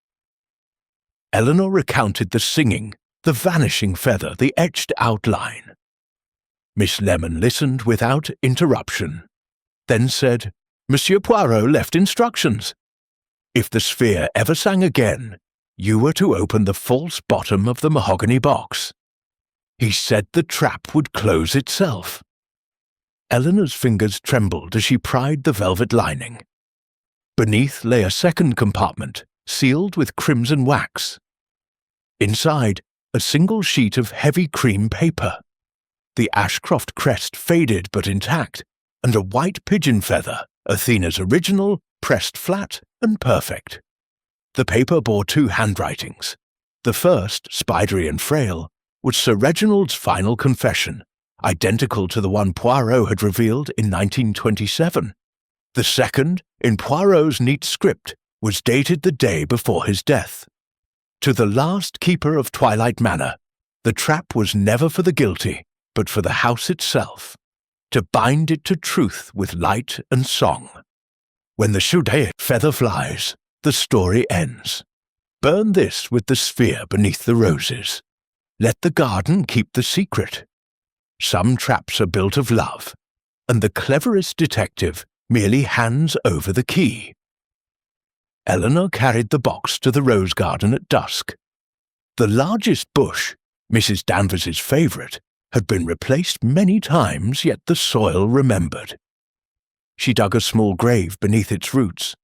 Eleanor recounted the singing, the vanishing feather, the etched outline. Miss Lemon listened without interruption, then said, "Monsieur Poirot left instructions. If the sphere ever sang again, you were to open the false bottom of the mahogany box. He said the trap would close itself." Eleanor's fingers trembled as she pried the velvet lining. Beneath lay a second compartment, sealed with crimson wax. Inside, a single sheet of heavy cream paper. The Ashcroft crest faded but intact, and a white pigeon feather, Athena's original, pressed flat and perfect. The paper bore two handwritings. The first, spidery and frail, was Sir Reginald's final confession, identical to the one Poirot had revealed in 1927. The second, in Poirot's neat script, was dated the day before his death. To the last keeper of Twilight Manor, the trap was never for the guilty, but for the house itself, to bind it to truth with light and song. When the Whodunit feather flies, the story ends. Burn this with the sphere beneath the roses. Let the garden keep the secret. Some traps are built of love, and the cleverest detective merely hands over the key. Eleanor carried the box to the rose garden at dusk. The largest bush, Mrs. Danvers's favourite, had been replaced many times, yet the soil remembered. She dug a small grave beneath its roots,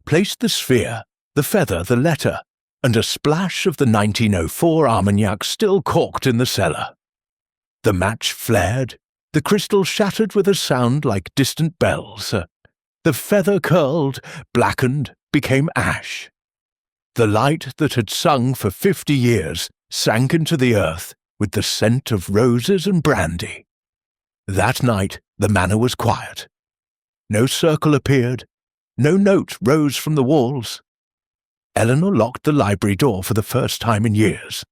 placed the sphere, the feather, the letter, and a splash of the 1904 Armagnac still corked in the cellar. The match flared, the crystal shattered with a sound like distant bells. The feather curled, blackened, became ash. The light that had sung for 50 years sank into the earth with the scent of roses and brandy. That night the manor was quiet. No circle appeared, no note rose from the walls. Eleanor locked the library door for the first time in years,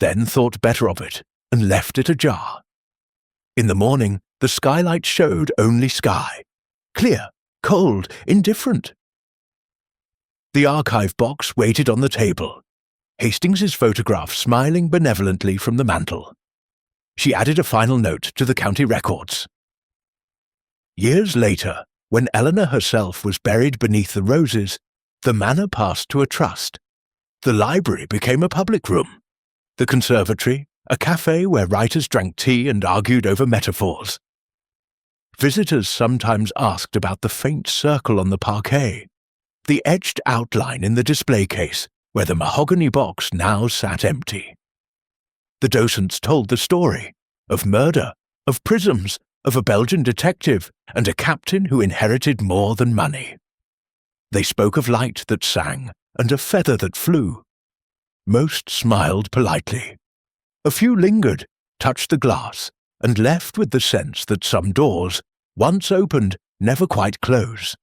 then thought better of it and left it ajar. In the morning, the skylight showed only sky, clear, cold, indifferent. The archive box waited on the table, Hastings's photograph smiling benevolently from the mantel. She added a final note to the county records. Years later, when Eleanor herself was buried beneath the roses, the manor passed to a trust. The library became a public room. The conservatory, a cafe where writers drank tea and argued over metaphors. Visitors sometimes asked about the faint circle on the parquet, the etched outline in the display case where the mahogany box now sat empty. The docents told the story of murder, of prisms, of a Belgian detective and a captain who inherited more than money. They spoke of light that sang and a feather that flew. Most smiled politely. A few lingered, touched the glass, and left with the sense that some doors, once opened, never quite close.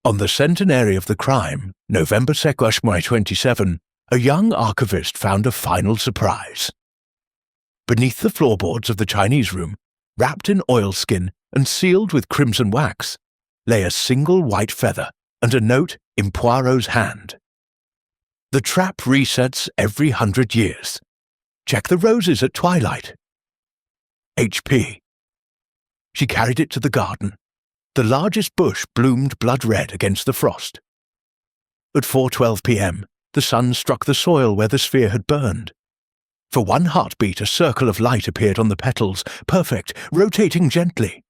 On the centenary of the crime, November 2nd, 27, a young archivist found a final surprise. Beneath the floorboards of the Chinese room, wrapped in oilskin and sealed with crimson wax, lay a single white feather and a note in Poirot's hand. The trap resets every 100 years. Check the roses at twilight. H.P. She carried it to the garden. The largest bush bloomed blood-red against the frost. At 4:12 p.m., the sun struck the soil where the sphere had burned. For one heartbeat, a circle of light appeared on the petals, perfect, rotating gently.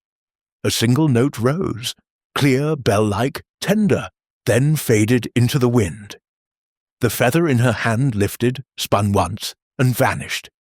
A single note rose, clear, bell-like, tender, then faded into the wind. The feather in her hand lifted, spun once, and vanished.